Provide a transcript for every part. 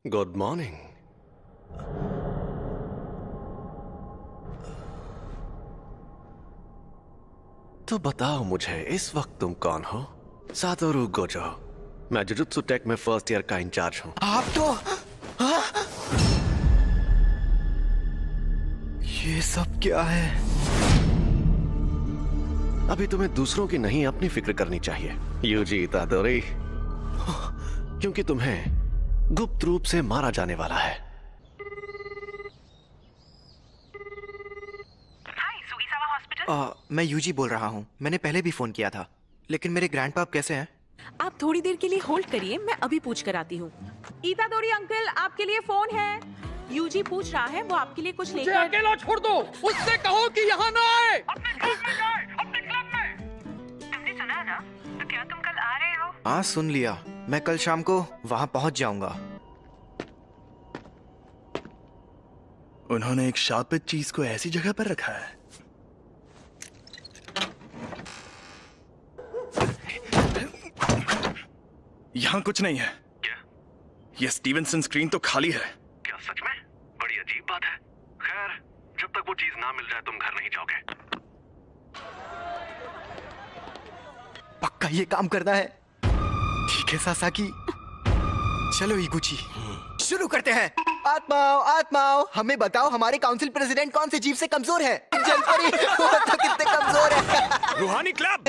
Good morning. तो बताओ मुझे इस वक्त तुम कौन हो? Satoru Gojo. मैं जुजुत्सु टेक में फर्स्ट ईयर का इंचार्ज हूं। आप तो ये सब क्या है? अभी तुम्हें दूसरों की नहीं अपनी फिक्र करनी चाहिए यूजी इतादोरी, क्योंकि तुम्हें गुप्त रूप से मारा जाने वाला है। मैं यूजी बोल रहा हूँ। मैंने पहले भी फोन किया था, लेकिन मेरे ग्रैंडपाप कैसे हैं? आप थोड़ी देर के लिए होल्ड करिए, मैं अभी पूछ कर आती हूँ। इतादोरी अंकल, आपके लिए फोन है। यूजी पूछ रहा है, वो आपके लिए कुछ लेकर। अकेला छोड़ दो, उससे कहो कि यहाँ ना आए। अपने क्लब में। तुमने सुना ना? तो क्या तुम कल आ रहे हो? हाँ, सुन लिया। मैं कल शाम को वहाँ पहुँच जाऊंगा। उन्होंने एक शापित चीज को ऐसी जगह पर रखा है। यहाँ कुछ नहीं है। क्या? ये स्टीवेंसन स्क्रीन तो खाली है। क्या सच में? बड़ी अजीब बात है। खैर, जब तक वो चीज ना मिल जाए तुम घर नहीं जाओगे। पक्का ये काम करना है। ठीक है सासाकी, चलो इगुची, शुरू करते हैं। आत्माओं आत्माओं, हमें बताओ हमारे काउंसिल प्रेसिडेंट कौन से जीव से कमजोर है? जलपरी वो तो कितने कमजोर है। रूहानी क्लब।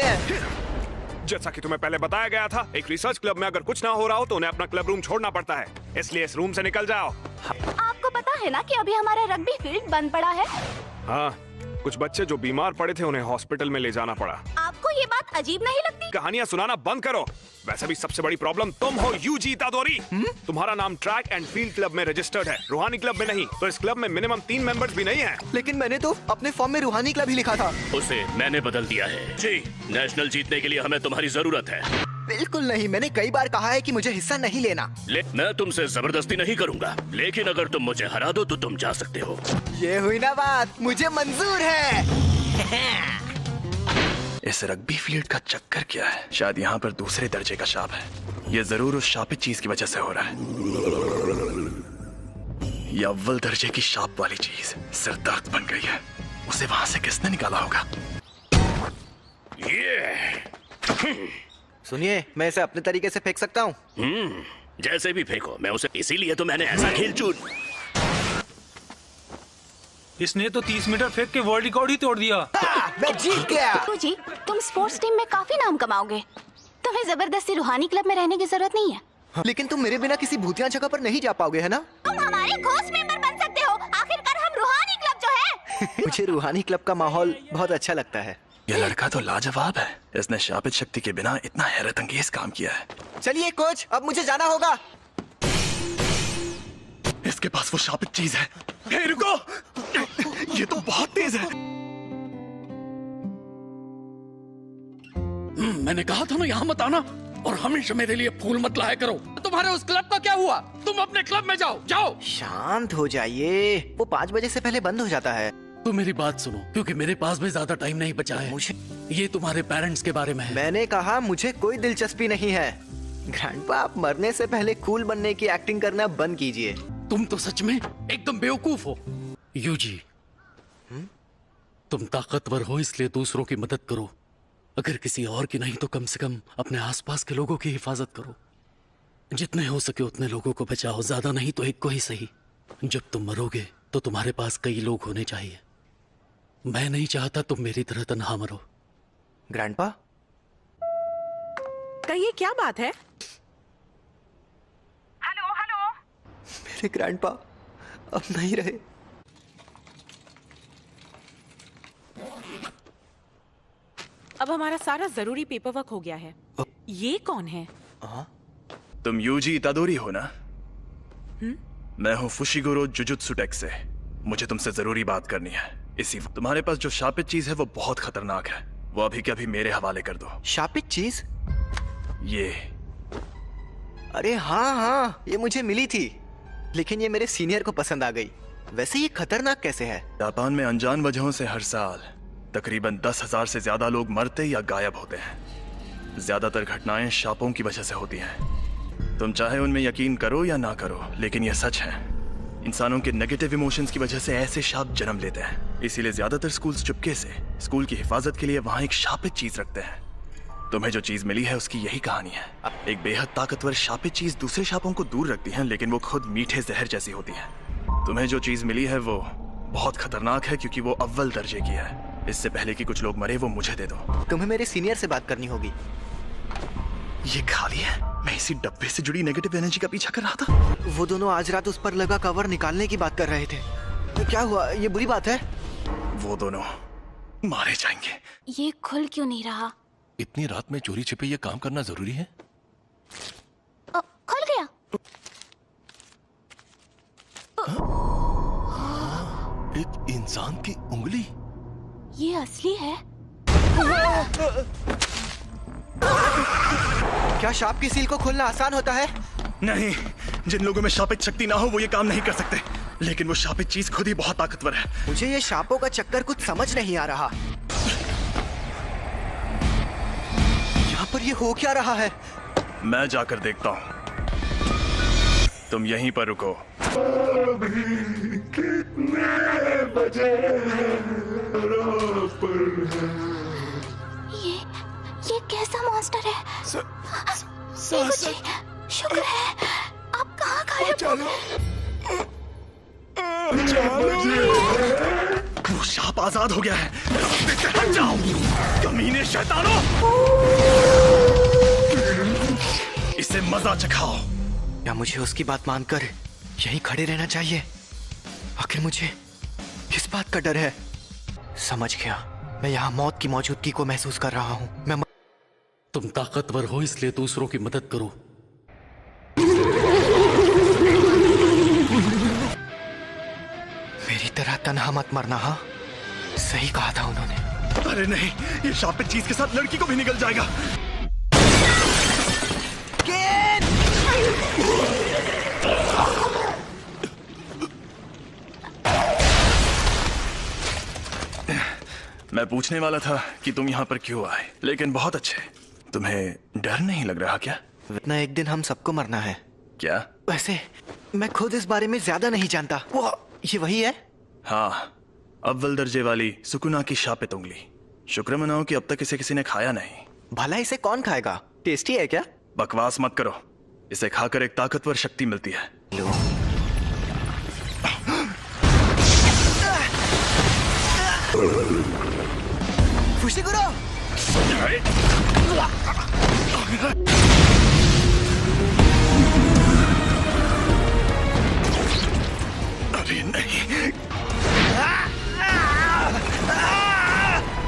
जैसा कि तुम्हें पहले बताया गया था, एक रिसर्च क्लब में अगर कुछ ना हो रहा हो तो उन्हें अपना क्लब रूम छोड़ना पड़ता है, इसलिए इस रूम से निकल जाओ। आपको पता है ना कि अभी हमारा रग्बी फील्ड बंद पड़ा है। हाँ, कुछ बच्चे जो बीमार पड़े थे उन्हें हॉस्पिटल में ले जाना पड़ा। आपको ये बात अजीब नहीं लगती? कहानियां सुनाना बंद करो। वैसे भी सबसे बड़ी प्रॉब्लम तुम हो यूजी इतादोरी। तुम्हारा नाम ट्रैक एंड फील्ड क्लब में रजिस्टर्ड है, रूहानी क्लब में नहीं। तो इस क्लब में मिनिमम 3 मेंबर्स भी नहीं हैं। लेकिन मैंने तो अपने फॉर्म में रूहानी क्लब ही लिखा था। उसे मैंने बदल दिया है। जी, नेशनल जीतने के लिए हमें तुम्हारी जरूरत है। बिल्कुल नहीं, मैंने कई बार कहा है कि मुझे हिस्सा नहीं लेना। मैं तुमसे जबरदस्ती नहीं करूंगा, लेकिन अगर तुम मुझे हरा दो तो तुम जा सकते हो। ये हुई ना बात, मुझे मंजूर है। इस रग्बी फील्ड का चक्कर क्या है? शायद यहाँ पर दूसरे दर्जे का शाप है। ये जरूर उस शापित चीज की वजह से हो रहा है। ये अव्वल दर्जे की शाप वाली चीज सिरदर्द बन गई है। उसे वहां से किसने निकाला होगा? सुनिए, मैं इसे अपने तरीके से फेंक सकता हूँ। जैसे भी फेंको, मैं उसे इसीलिए तो मैंने ऐसा खेल चुन। इसने तो 30 मीटर फेंक के वर्ल्ड रिकॉर्ड ही तोड़ दिया। मैं जीत गया। जी, तुम स्पोर्ट्स टीम में काफी नाम कमाओगे। तुम्हें जबरदस्ती रूहानी क्लब में रहने की जरूरत नहीं है। लेकिन तुम मेरे बिना किसी भूतिया जगह पर नहीं जा पाओगे, है ना? तुम हमारे घोस्ट मेंबर बन सकते हो। आखिरकार हम रूहानी क्लब जो है। मुझे रूहानी क्लब का माहौल बहुत अच्छा लगता है। ये लड़का तो लाजवाब है। इसने शापित शक्ति के बिना इतना हैरत अंगेज काम किया है। चलिए कोच, अब मुझे जाना होगा। इसके पास वो शापित चीज है। हे रुको, ये तो बहुत तेज है। मैंने कहा था ना यहाँ मत आना, और हमेशा मेरे लिए फूल मत लाया करो। तुम्हारे उस क्लब का क्या हुआ? तुम अपने क्लब में जाओ। जाओ। शांत हो जाइए, वो 5 बजे से पहले बंद हो जाता है। तो मेरी बात सुनो, क्योंकि मेरे पास भी ज्यादा टाइम नहीं बचा है। मुझे ये तुम्हारे पेरेंट्स के बारे में है। मैंने कहा मुझे कोई दिलचस्पी नहीं है। ग्रैंडपा, आप मरने से पहले कूल बनने की एक्टिंग करना बंद कीजिए। तुम तो सच में एकदम बेवकूफ हो यूजी। तुम ताकतवर हो इसलिए दूसरों की मदद करो। अगर किसी और की नहीं तो कम से कम अपने आसपास के लोगों की हिफाजत करो। जितने हो सके उतने लोगों को बचाओ, ज्यादा नहीं तो एक को ही सही। जब तुम मरोगे तो तुम्हारे पास कई लोग होने चाहिए। मैं नहीं चाहता तुम मेरी तरह तन्हा मरो। ग्रैंडपा, कहिए, क्या बात है? Hello hello. मेरे ग्रैंडपा अब नहीं रहे। अब हमारा सारा जरूरी पेपर वर्क हो गया है। ये कौन है? तुम यूजी इतादोरी हो ना? मैं हूँ फुशिगुरो जुजुत्सु टेक से। मुझे तुमसे जरूरी बात करनी है। इसी तुम्हारे पास जो शापित चीज है वो बहुत खतरनाक है। वो अभी के अभी मेरे हवाले कर दो। शापित चीज? ये अरे हाँ हाँ, ये मुझे मिली थी, लेकिन ये मेरे सीनियर को पसंद आ गई। वैसे ये खतरनाक कैसे है? जापान में अनजान वजहों से हर साल तकरीबन 10,000 से ज्यादा लोग मरते या गायब होते हैं। ज्यादातर घटनाएं शापों की वजह से होती हैं। तुम चाहे उनमें यकीन करो या ना करो, लेकिन यह सच है। इंसानों के नेगेटिव इमोशंस की वजह से ऐसे शाप जन्म लेते हैं। इसीलिए ज्यादातर स्कूल्स चुपके से स्कूल की हिफाजत के लिए वहां एक शापित चीज रखते हैं। तुम्हें जो चीज मिली है उसकी यही कहानी है। एक बेहद ताकतवर शापित चीज दूसरे शापों को दूर रखती है, लेकिन वो खुद मीठे जहर जैसी होती है। तुम्हें जो चीज मिली है वो बहुत खतरनाक है, क्योंकि वो अव्वल दर्जे की है। इससे पहले कि कुछ लोग मरे, वो मुझे दे दो। तुम्हें मेरे सीनियर से बात करनी होगी। ये खाली है। मैं इसी डब्बे से जुड़ी नेगेटिव एनर्जी का पीछा कर रहा था। वो दोनों आज रात उस पर लगा कवर निकालने की बात कर रहे थे। तो क्या हुआ? ये बुरी बात है? वो दोनों मारे जाएंगे। ये खुल क्यों नहीं रहा? इतनी रात में चोरी छिपे ये काम करना जरूरी है? खुल गया। एक इंसान की उंगली। ये असली है? क्या शाप की सील को खोलना आसान होता है? नहीं, जिन लोगों में शापित शक्ति ना हो वो ये काम नहीं कर सकते। लेकिन वो शापित चीज खुद ही बहुत ताकतवर है। मुझे ये शापों का चक्कर कुछ समझ नहीं आ रहा। यहाँ पर ये हो क्या रहा है? मैं जाकर देखता हूँ। तुम यहीं पर रुको। ये कैसा मॉन्स्टर है? जी, शुक्र है आप कहाँ गायब हो? वो शाप आजाद हो गया है। रास्ते से हट जाओ, कमीने शैतानों। इसे मजा चखाओ। या मुझे उसकी बात मानकर यहीं खड़े रहना चाहिए? आखिर मुझे किस बात का डर है? समझ गया। मैं यहाँ मौत की मौजूदगी को महसूस कर रहा हूँ। तुम ताकतवर हो इसलिए दूसरों की मदद करो। मेरी तरह तन्हा मत मरना। हाँ, सही कहा था उन्होंने। अरे नहीं, ये शापित चीज के साथ लड़की को भी निकल जाएगा। मैं पूछने वाला था कि तुम यहाँ पर क्यों आए, लेकिन बहुत अच्छे। तुम्हें डर नहीं लग रहा क्या? इतना एक दिन हम सबको मरना है। क्या? वैसे मैं खुद इस बारे में ज्यादा नहीं जानता। वो ये वही है? हाँ, अव्वल दर्जे वाली सुकुना की शापित उंगली। शुक्र मनाओ कि अब तक इसे किसी ने खाया नहीं। भला इसे कौन खाएगा? टेस्टी है क्या? बकवास मत करो। इसे खाकर एक ताकतवर शक्ति मिलती है। लो। फुशिगुरो! अरे नहीं,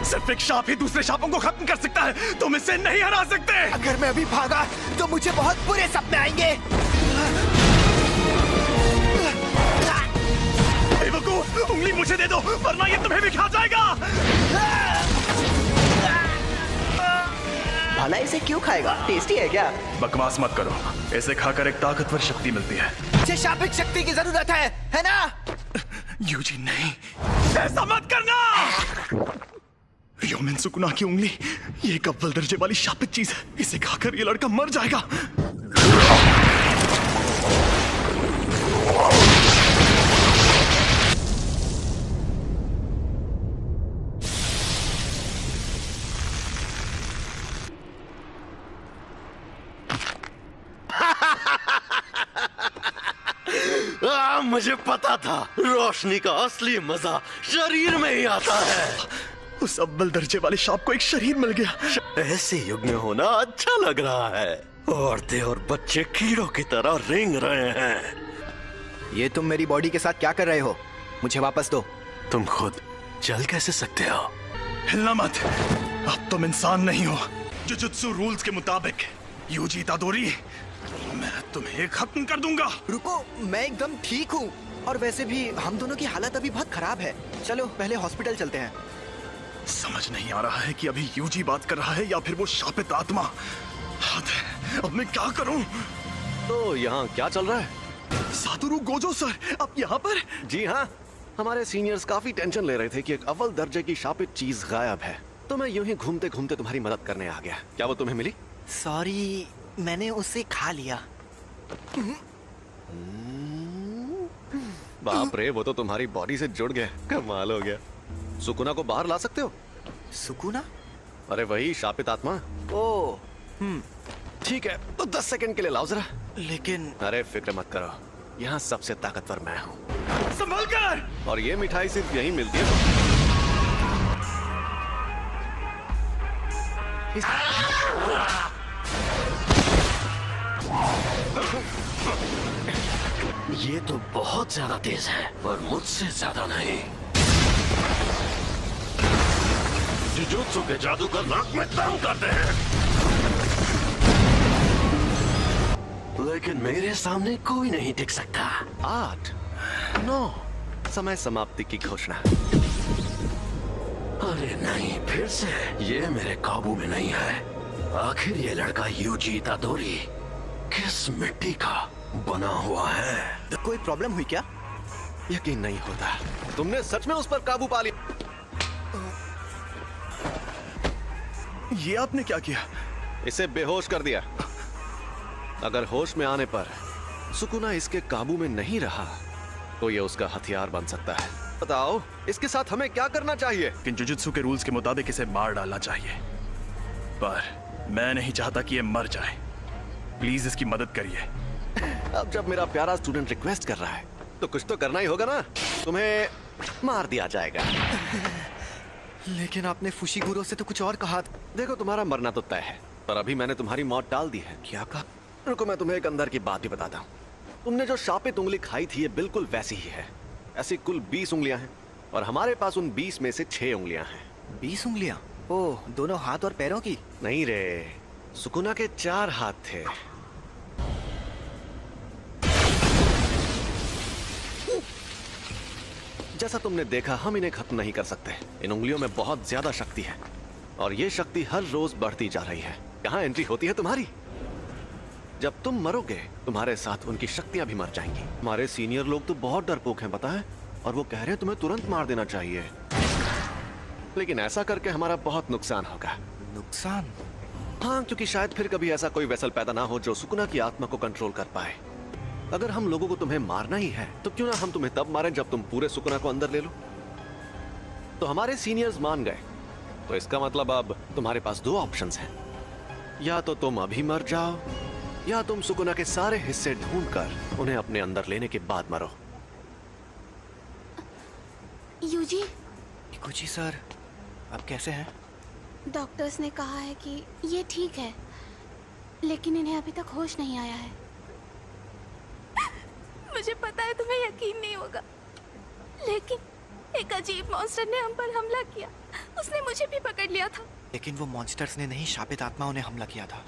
सिर्फ एक शाप ही दूसरे शापों को खत्म कर सकता है। तुम इसे नहीं हरा सकते। अगर मैं अभी भागा तो मुझे बहुत बुरे सपने आएंगे। बेवकूफ, उंगली मुझे दे दो वरना ये तुम्हें भी खा जाएगा। भला इसे क्यों खाएगा? टेस्टी है क्या? बकवास मत करो। इसे खाकर एक ताकतवर शक्ति मिलती है। मुझे शापित शक्ति की जरूरत है ना? यूजी नहीं, ऐसा मत करना। योमिन सुकुना की उंगली, ये एक अव्वल दर्जे वाली शापित चीज है। इसे खाकर ये लड़का मर जाएगा। मुझे पता था रोशनी का असली मजा शरीर में ही आता है। उस अव्वल दर्जे वाले शाप को एक शरीर मिल गया। ऐसे युग में होना अच्छा लग रहा है। औरतें और बच्चे कीड़ों की तरह रेंग रहे हैं। ये तुम मेरी बॉडी के साथ क्या कर रहे हो? मुझे वापस दो। तुम खुद चल कैसे सकते हो? हिलना मत, अब तुम इंसान नहीं हो। जुजुत्सु रूल्स के मुताबिक यूजी इतादोरी, मैं तुम्हें खत्म कर दूंगा। रुको, मैं एकदम ठीक हूँ। और वैसे भी हम दोनों की हालत अभी बहुत खराब है। चलो पहले हॉस्पिटल चलते हैं। समझ नहीं आ रहा है कि अभी यूजी बात कर रहा है या फिर वो शापित आत्मा। अब मैं क्या करूं? तो यहाँ क्या चल रहा है? सातोरु गोजो सर, आप यहाँ पर? जी हाँ, हमारे सीनियर्स काफी टेंशन ले रहे थे कि एक अव्वल दर्जे की शापित चीज गायब है। तो मैं यूं ही घूमते घूमते तुम्हारी मदद करने आ गया। क्या वो तुम्हें मिली? सॉरी, मैंने उसे खा लिया। बाप रे, वो तो तुम्हारी बॉडी से जुड़ गया। कमाल हो गया। सुकुना को बाहर ला सकते हो? सुकुना? अरे वही शापित आत्मा। ओ, ठीक है, तो 10 सेकंड के लिए लाओ जरा। लेकिन अरे फिक्र मत करो, यहाँ सबसे ताकतवर मैं हूँ। संभल कर! और ये मिठाई सिर्फ यहीं मिलती है। ये तो बहुत ज्यादा तेज है, पर मुझसे ज्यादा नहीं। जुजुत्सु के जादूगर नाक में दम करते हैं, लेकिन मेरे सामने कोई नहीं टिक सकता। 8, 9, समय समाप्ति की घोषणा। अरे नहीं, फिर से ये मेरे काबू में नहीं है। आखिर ये लड़का यूजी इतादोरी किस मिट्टी का बना हुआ है? कोई प्रॉब्लम हुई क्या? यकीन नहीं होता, तुमने सच में उस पर काबू पा लिया। ये आपने क्या किया? इसे बेहोश कर दिया। अगर होश में आने पर सुकुना इसके काबू में नहीं रहा तो ये उसका हथियार बन सकता है। बताओ, इसके साथ हमें क्या करना चाहिए? लेकिन जुजुत्सु के रूल्स के मुताबिक इसे मार डालना चाहिए, पर मैं नहीं चाहता कि ये मर जाए। प्लीज इसकी मदद करिए। अब जब मेरा प्यारा स्टूडेंट रिक्वेस्ट कर रहा है तो कुछ तो करना ही होगा ना। तुम्हें मार दिया जाएगा। लेकिन आपने फुशिगुरो से तो कुछ और कहा। देखो, तुम्हारा मरना तो तय है, पर अभी मैंने तुम्हारी मौत टाल दी है। क्या कहा? रुको, मैं तुम्हें एक अंदर की बात भी बताता हूँ। तुमने जो शापित उंगली खाई थी, ये बिल्कुल वैसी ही है। ऐसी कुल 20 उंगलियां हैं और हमारे पास उन 20 में से 6 उंगलियां हैं। 20 उंगलियां? ओह, दोनों हाथ और पैरों की? नहीं रे, सुकुना के 4 हाथ थे। जैसा तुमने देखा, हम इन्हें खत्म नहीं कर सकते। इन उंगलियों में बहुत ज्यादा शक्ति है और ये शक्ति हर रोज बढ़ती जा रही है। कहाँ एंट्री होती है तुम्हारी? जब तुम मरोगे, तुम्हारे साथ उनकी शक्तियां भी मर जाएंगी। हमारे सीनियर लोग तो बहुत डरपोक हैं, पता है, और वो कह रहे हैं तुम्हें तुरंत मार देना चाहिए। लेकिन ऐसा करके हमारा बहुत नुकसान होगा। नुकसान? हाँ, क्योंकि शायद फिर कभी ऐसा कोई वेसल पैदा ना हो जो सुकुना की आत्मा को कंट्रोल कर पाए। अगर हम लोगों को तुम्हें मारना ही है तो क्यों ना हम तुम्हें तब मारें जब तुम पूरे सुकुना को अंदर ले लो। तो हमारे सीनियर्स मान गए, तो इसका मतलब अब तुम्हारे पास 2 ऑप्शंस हैं। या तो तुम अभी मर जाओ, या तुम सुकुना के सारे हिस्से ढूंढकर उन्हें अपने अंदर लेने के बाद मरो। यूजी, कुची सर, आप कैसे हैं? डॉक्टर्स ने कहा है कि ये ठीक है, लेकिन इन्हें अभी तक होश नहीं आया है। मुझे पता है तुम्हें यकीन नहीं होगा, लेकिन एक अजीब मॉन्स्टर ने हम पर हमला किया। उसने मुझे भी पकड़ लिया था। लेकिन वो मॉन्स्टर्स ने नहीं, शापित आत्माओं ने हमला किया था।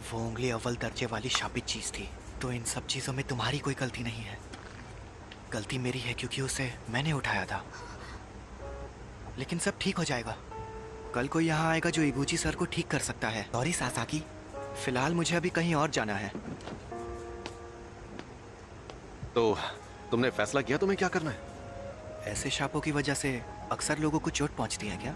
वो उंगली अव्वल दर्जे वाली शापित चीज थी। तो इन सब चीजों में तुम्हारी कोई गलती नहीं है। गलती मेरी है क्योंकि उसे मैंने उठाया था। लेकिन सब ठीक हो जाएगा। कल कोई यहाँ आएगा जो इगुची सर को ठीक कर सकता है। सॉरी सासाकी, फिलहाल मुझे अभी कहीं और जाना है। तो तुमने फैसला किया तुम्हें क्या करना है? ऐसे शापों की वजह से अक्सर लोगों को चोट पहुंचती है क्या?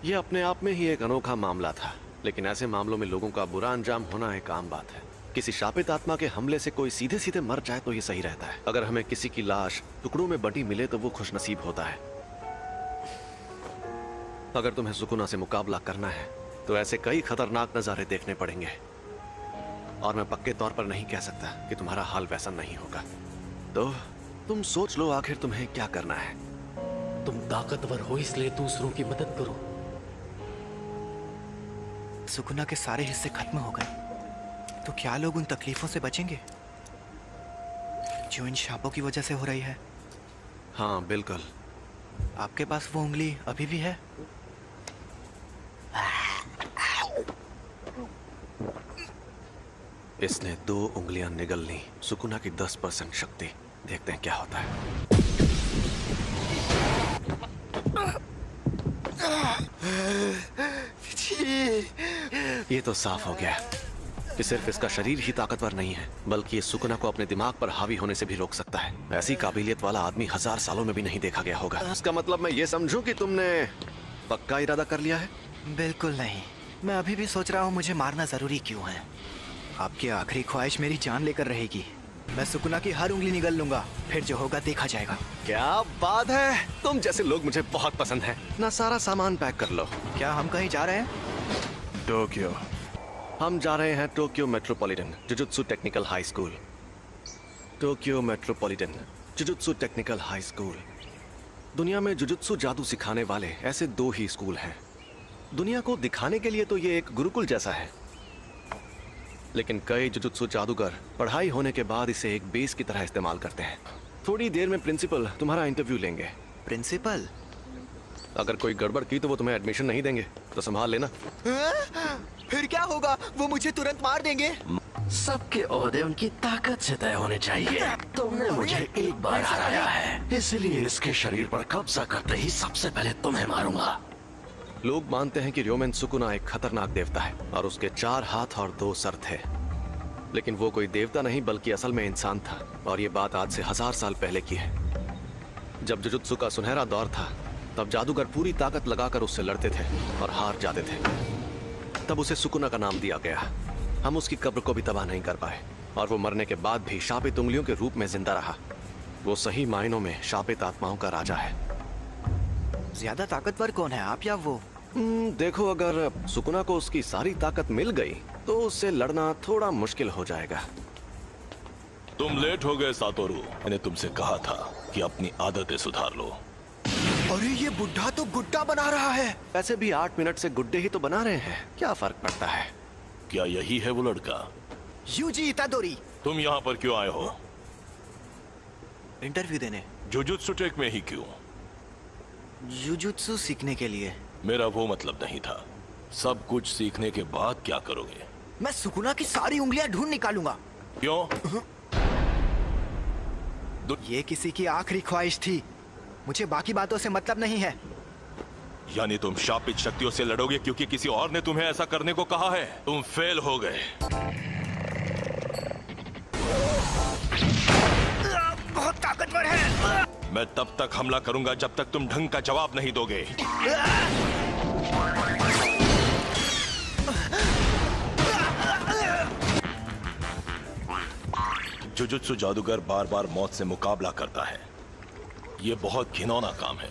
यह अपने आप में ही एक अनोखा मामला था, लेकिन ऐसे मामलों में लोगों का बुरा अंजाम होना एक आम बात है। किसी शापित आत्मा के हमले से कोई सीधे सीधे मर जाए तो ये सही रहता है। अगर हमें किसी की लाश टुकड़ों में बटी मिले तो वो खुशनसीब होता है। अगर तुम्हें सुकुना से मुकाबला करना है तो ऐसे कई खतरनाक नजारे देखने पड़ेंगे, और मैं पक्के तौर पर नहीं कह सकता कि तुम्हारा हाल वैसा नहीं होगा। तो तुम सोच लो आखिर तुम्हें क्या करना है। तुम ताकतवर हो इसलिए दूसरों की मदद करो। सुकुना के सारे हिस्से खत्म हो गए तो क्या लोग उन तकलीफों से बचेंगे जो इन शापों की वजह से हो रही है? हाँ बिल्कुल। आपके पास वो उंगली अभी भी है? इसने 2 उंगलियां निगल ली। सुकुना की 10% शक्ति। देखते हैं क्या होता है। ये तो साफ हो गया कि सिर्फ इसका शरीर ही ताकतवर नहीं है, बल्कि ये सुकुना को अपने दिमाग पर हावी होने से भी रोक सकता है। ऐसी काबिलियत वाला आदमी 1000 सालों में भी नहीं देखा गया होगा। इसका मतलब मैं ये समझूं कि तुमने पक्का इरादा कर लिया है? बिल्कुल नहीं। मैं अभी भी सोच रहा हूँ मुझे मारना जरूरी क्यों है। आपकी आखिरी ख्वाहिश मेरी जान लेकर रहेगी। मैं सुकुना की हर उंगली निगल लूंगा, फिर जो होगा देखा जाएगा। क्या बात है, तुम जैसे लोग मुझे बहुत पसंद हैं। ना सारा सामान पैक कर लो। क्या हम कहीं जा रहे हैं? टोक्यो। हम जा रहे हैं Tokyo metropolitan jujutsu technical high school. Tokyo metropolitan jujutsu technical high school. दुनिया में जुजुत्सु जादू सिखाने वाले ऐसे 2 ही स्कूल हैं। दुनिया को दिखाने के लिए तो ये एक गुरुकुल जैसा है, लेकिन कई जुजुत्सु जादूगर पढ़ाई होने के बाद इसे एक बेस की तरह इस्तेमाल करते हैं। थोड़ी देर में प्रिंसिपल तुम्हारा इंटरव्यू लेंगे। प्रिंसिपल? अगर कोई गड़बड़ की तो वो तुम्हें एडमिशन नहीं देंगे, तो संभाल लेना। फिर क्या होगा? वो मुझे तुरंत मार देंगे। सबके ओहदे उनकी ताकत से तय होने चाहिए। तुमने मुझे एक बार हराया है, इसलिए इसके शरीर पर कब्जा करते ही सबसे पहले तुम्हें मारूंगा। लोग मानते हैं कि र्योमेन सुकुना एक खतरनाक देवता है और उसके 4 हाथ और 2 सर थे, लेकिन वो कोई देवता नहीं बल्कि असल में इंसान था। और ये बात आज से 1000 साल पहले की है। जब जुजुत्सु का सुनहरा दौर था, तब जादूगर पूरी ताकत लगाकर उससे लड़ते थे और हार जाते थे। तब उसे सुकुना का नाम दिया गया। हम उसकी कब्र को भी तबाह नहीं कर पाए और वो मरने के बाद भी शापित उंगलियों के रूप में जिंदा रहा। वो सही मायनों में शापित आत्माओं का राजा है। ज्यादा ताकतवर कौन है, आप या वो? देखो, अगर सुकुना को उसकी सारी ताकत मिल गई तो उससे लड़ना थोड़ा मुश्किल हो जाएगा। तुम लेट हो गए सातोरू। मैंने तुमसे कहा था कि अपनी आदतें सुधार लो। अरे ये बुढ़ा तो गुड्डा बना रहा है। वैसे भी 8 मिनट से गुड्डे ही तो बना रहे हैं, क्या फर्क पड़ता है? क्या यही है वो लड़का? यूजी इतादोरी। तुम यहाँ पर क्यों आए हो? इंटरव्यू देने। जुजुत्सु टेक में ही क्यों? जुजुत्सु सीखने के लिए। मेरा वो मतलब नहीं था। सब कुछ सीखने के बाद क्या करोगे? मैं सुकुना की सारी उंगलियां ढूंढ निकालूंगा। क्यों? ये किसी की आखिरी ख्वाहिश थी, मुझे बाकी बातों से मतलब नहीं है। यानी तुम शापित शक्तियों से लड़ोगे क्योंकि किसी और ने तुम्हें ऐसा करने को कहा है? तुम फेल हो गए। बहुत ताकतवर है। मैं तब तक हमला करूंगा जब तक तुम ढंग का जवाब नहीं दोगे। जुजुत्सु जादूगर बार बार मौत से मुकाबला करता है। यह बहुत घिनौना काम है।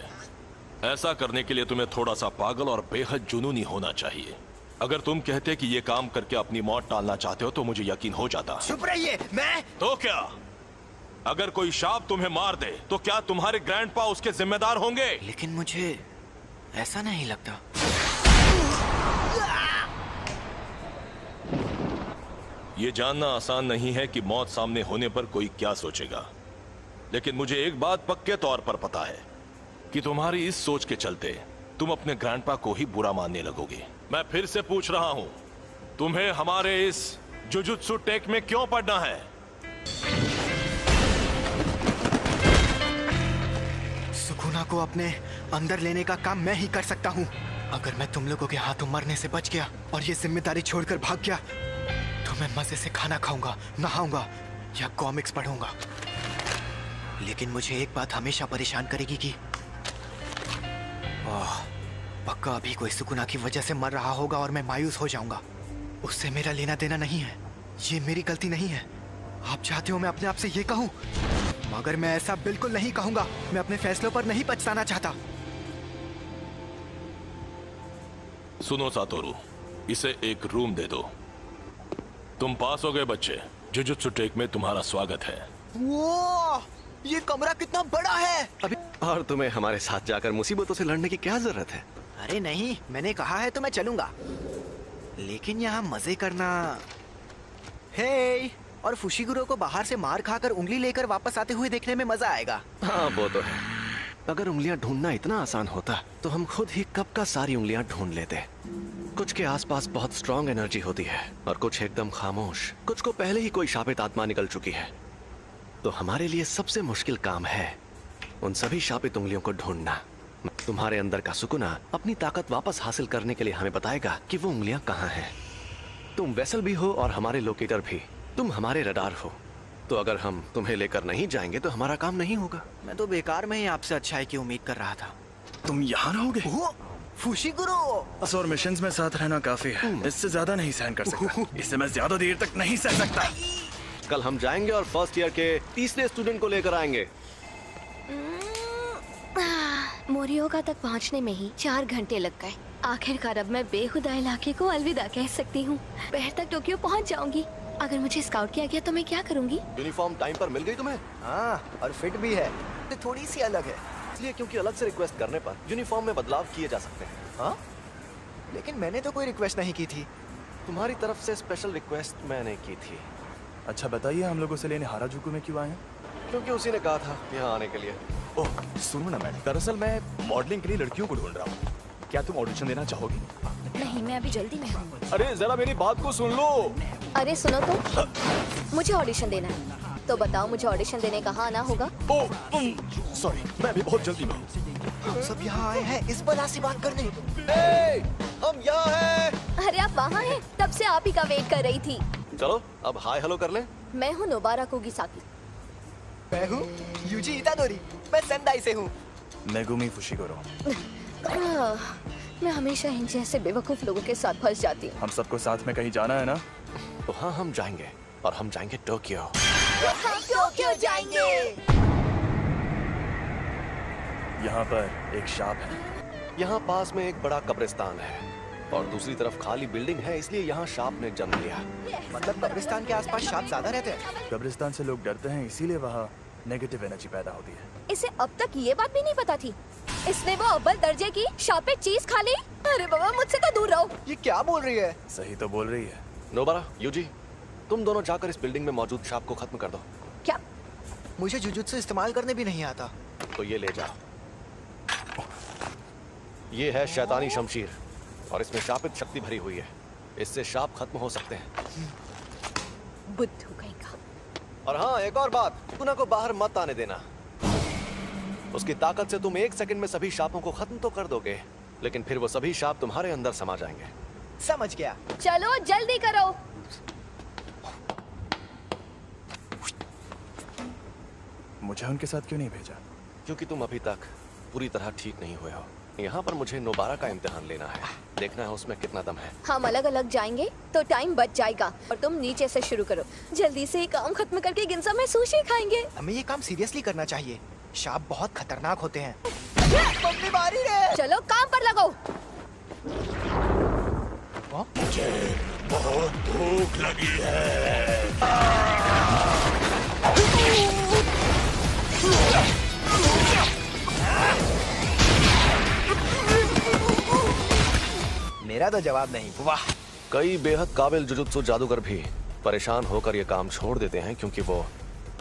ऐसा करने के लिए तुम्हें थोड़ा सा पागल और बेहद जुनूनी होना चाहिए। अगर तुम कहते कि ये काम करके अपनी मौत टालना चाहते हो तो मुझे यकीन हो जाता। चुप रहिए। मैं तो क्या? अगर कोई शाप तुम्हें मार दे तो क्या तुम्हारे ग्रैंडपा उसके जिम्मेदार होंगे? लेकिन मुझे ऐसा नहीं लगता। ये जानना आसान नहीं है कि मौत सामने होने पर कोई क्या सोचेगा, लेकिन मुझे एक बात पक्के तौर पर पता है कि तुम्हारी इस सोच के चलते तुम अपने ग्रैंडपा को ही बुरा मानने लगोगे। मैं फिर से पूछ रहा हूं, तुम्हें हमारे इस जुजुत्सु टेक में क्यों पढ़ना है? सुकुना को अपने अंदर लेने का काम मैं ही कर सकता हूँ। अगर मैं तुम लोगों के हाथों मरने से बच गया और ये जिम्मेदारी छोड़कर भाग गया तो मैं मजे से खाना खाऊंगा, नहाऊंगा या कॉमिक्स पढ़ूंगा। लेकिन मुझे एक बात हमेशा परेशान करेगी कि पक्का अभी कोई सुकुना की वजह से मर रहा होगा और मैं मायूस हो जाऊंगा। उससे मेरा लेना देना नहीं है, ये मेरी गलती नहीं है। आप चाहते हो मैं अपने आप से ये कहूं, मगर मैं ऐसा बिल्कुल नहीं कहूंगा। मैं अपने फैसलों पर नहीं पछताना चाहता। सुनो सातोरू, इसे एक रूम दे दो। तुम पास हो गए बच्चे। जुजुत्सु टेक में तुम्हारा स्वागत है। वो ये कमरा कितना बड़ा है। अभी और तुम्हें हमारे साथ जाकर मुसीबतों से लड़ने की क्या जरूरत है? अरे नहीं, मैंने कहा है तो मैं चलूंगा, लेकिन यहाँ मजे करना। हे, और फुशिगुरो को बाहर से मार खाकर उंगली लेकर वापस आते हुए देखने में मजा आएगा। हाँ वो तो है। अगर उंगलियां ढूंढना इतना आसान होता तो हम खुद ही कब का सारी उंगलियां ढूंढ लेते। कुछ के आसपास बहुत स्ट्रॉन्ग एनर्जी होती है और कुछ एकदम खामोश। कुछ को पहले ही कोई शापित आत्मा निकल चुकी है। तो हमारे लिए सबसे मुश्किल काम है उन सभी शापित उंगलियों को ढूंढना। तुम्हारे अंदर का सुकुना अपनी ताकत वापस हासिल करने के लिए हमें बताएगा कि वो उंगलियां कहाँ हैं। तुम वेसल भी हो और हमारे लोकेटर भी। तुम हमारे रडार हो, तो अगर हम तुम्हें लेकर नहीं जाएंगे तो हमारा काम नहीं होगा। मैं तो बेकार में ही आपसे अच्छाई की उम्मीद कर रहा था। तुम यहाँ रहोगे? फुशिगुरो। और मिशंस में साथ रहना काफी है, इससे ज्यादा नहीं सहन कर सकता। इससे मैं ज्यादा देर तक नहीं सह सकता। कल हम जाएंगे और फर्स्ट ईयर के तीसरे स्टूडेंट को लेकर आएंगे। मोरियोगा तक पहुंचने में ही 4 घंटे लग गए। आखिरकार अब मैं बेखुदा इलाके को अलविदा कह सकती हूँ। दोपहर तक टोक्यो पहुंच जाऊंगी। अगर मुझे स्काउट किया गया तो मैं क्या करूंगी? यूनिफॉर्म टाइम पर मिल गई तुम्हें? हाँ, और फिट भी है, थोड़ी सी अलग है। इसलिए क्योंकि अलग से रिक्वेस्ट करने पर यूनिफॉर्म में बदलाव किए जा सकते हैं। हाँ, लेकिन मैंने तो कोई रिक्वेस्ट नहीं की थी। तुम्हारी तरफ से स्पेशल रिक्वेस्ट मैंने की थी। अच्छा बताइए, हम लोगों से लेने हाराजुकु में क्यों आए हैं? क्योंकि उसी ने कहा था यहाँ आने के लिए। ओह सुनो ना मैडम, दरअसल मैं मॉडलिंग के लिए लड़कियों को ढूंढ रहा हूँ। क्या तुम ऑडिशन देना चाहोगी? नहीं, मैं अभी जल्दी में हूँ। अरे जरा मेरी बात को सुन लो। अरे सुनो तो, मुझे ऑडिशन देना है। तो बताओ मुझे ऑडिशन देने कहाँ आना होगा? ओह सॉरी, मैं भी बहुत जल्दी में हूँ। हम सब यहाँ आए हैं इस बला से बात करने। हम यहाँ हैं। अरे आप वहाँ हैं? तब से आप ही का वेट कर रही थी। चलो अब हाय हेलो कर लें। मैं हूँ नोबारा कुगिसाकी। मैं हूँ यूजी इतादोरी, मैं सेंदाई से हूँ। Megumi Fushiguro. मैं हमेशा इन जैसे बेवकूफ लोगों के साथ फंस जाती हूँ। हम सबको साथ में कहीं जाना है ना? तो हाँ, हम जाएंगे और हम जाएंगे टोक्यो। हम टोक्यो जाएंगे। यहाँ पर एक शाप है। यहाँ पास में एक बड़ा कब्रिस्तान है और दूसरी तरफ खाली बिल्डिंग है, इसलिए यहाँ शाप ने जन्म लिया। मतलब कब्रिस्तान के आसपास शाप ज्यादा रहते हैं? कब्रिस्तान से लोग डरते हैं, इसीलिए वहाँ नेगेटिव एनर्जी पैदा होती है। इसे अब तक ये बात भी नहीं पता थी। इसने वो अव्वल दर्जे की शापे चीज खा ली। अरे बाबा, मुझसे तो दूर रहो। ये क्या बोल रही है? सही तो बोल रही है। नोबारा, यूजी, तुम दोनों जाकर इस बिल्डिंग में मौजूद शाप को खत्म कर दो। क्या? मुझे जुजुत्सु इस्तेमाल करने भी नहीं आता। तो ये ले जाओ। ये है शैतानी शमशीर और इसमें शापित शक्ति भरी हुई है। इससे शाप खत्म हो सकते हैं। बुद्धू कहीं का। और हाँ, एक और बात, सुकुना को बाहर मत आने देना। उसकी ताकत से तुम 1 सेकंड में सभी शापों को खत्म तो कर दोगे, लेकिन फिर वो सभी शाप तुम्हारे अंदर समा जाएंगे। समझ गया। चलो जल्दी करो। मुझे उनके साथ क्यों नहीं भेजा? क्योंकि तुम अभी तक पूरी तरह ठीक नहीं हुए हो। यहाँ पर मुझे नोबारा का इम्तिहान लेना है, देखना है उसमें कितना दम है। हम अलग अलग जाएंगे तो टाइम बच जाएगा और तुम नीचे से शुरू करो। जल्दी से ये काम खत्म करके गिंजा में सुशी खाएंगे। हमें ये काम सीरियसली करना चाहिए। शाप बहुत खतरनाक होते हैं। मम्मी मारी रे। चलो काम पर लगो। मुझे बहुत भूख लगी है। मेरा तो जवाब नहीं। वाह। कई बेहद काबिल जुजुत्सु जादूगर भी परेशान होकर ये काम छोड़ देते हैं क्योंकि वो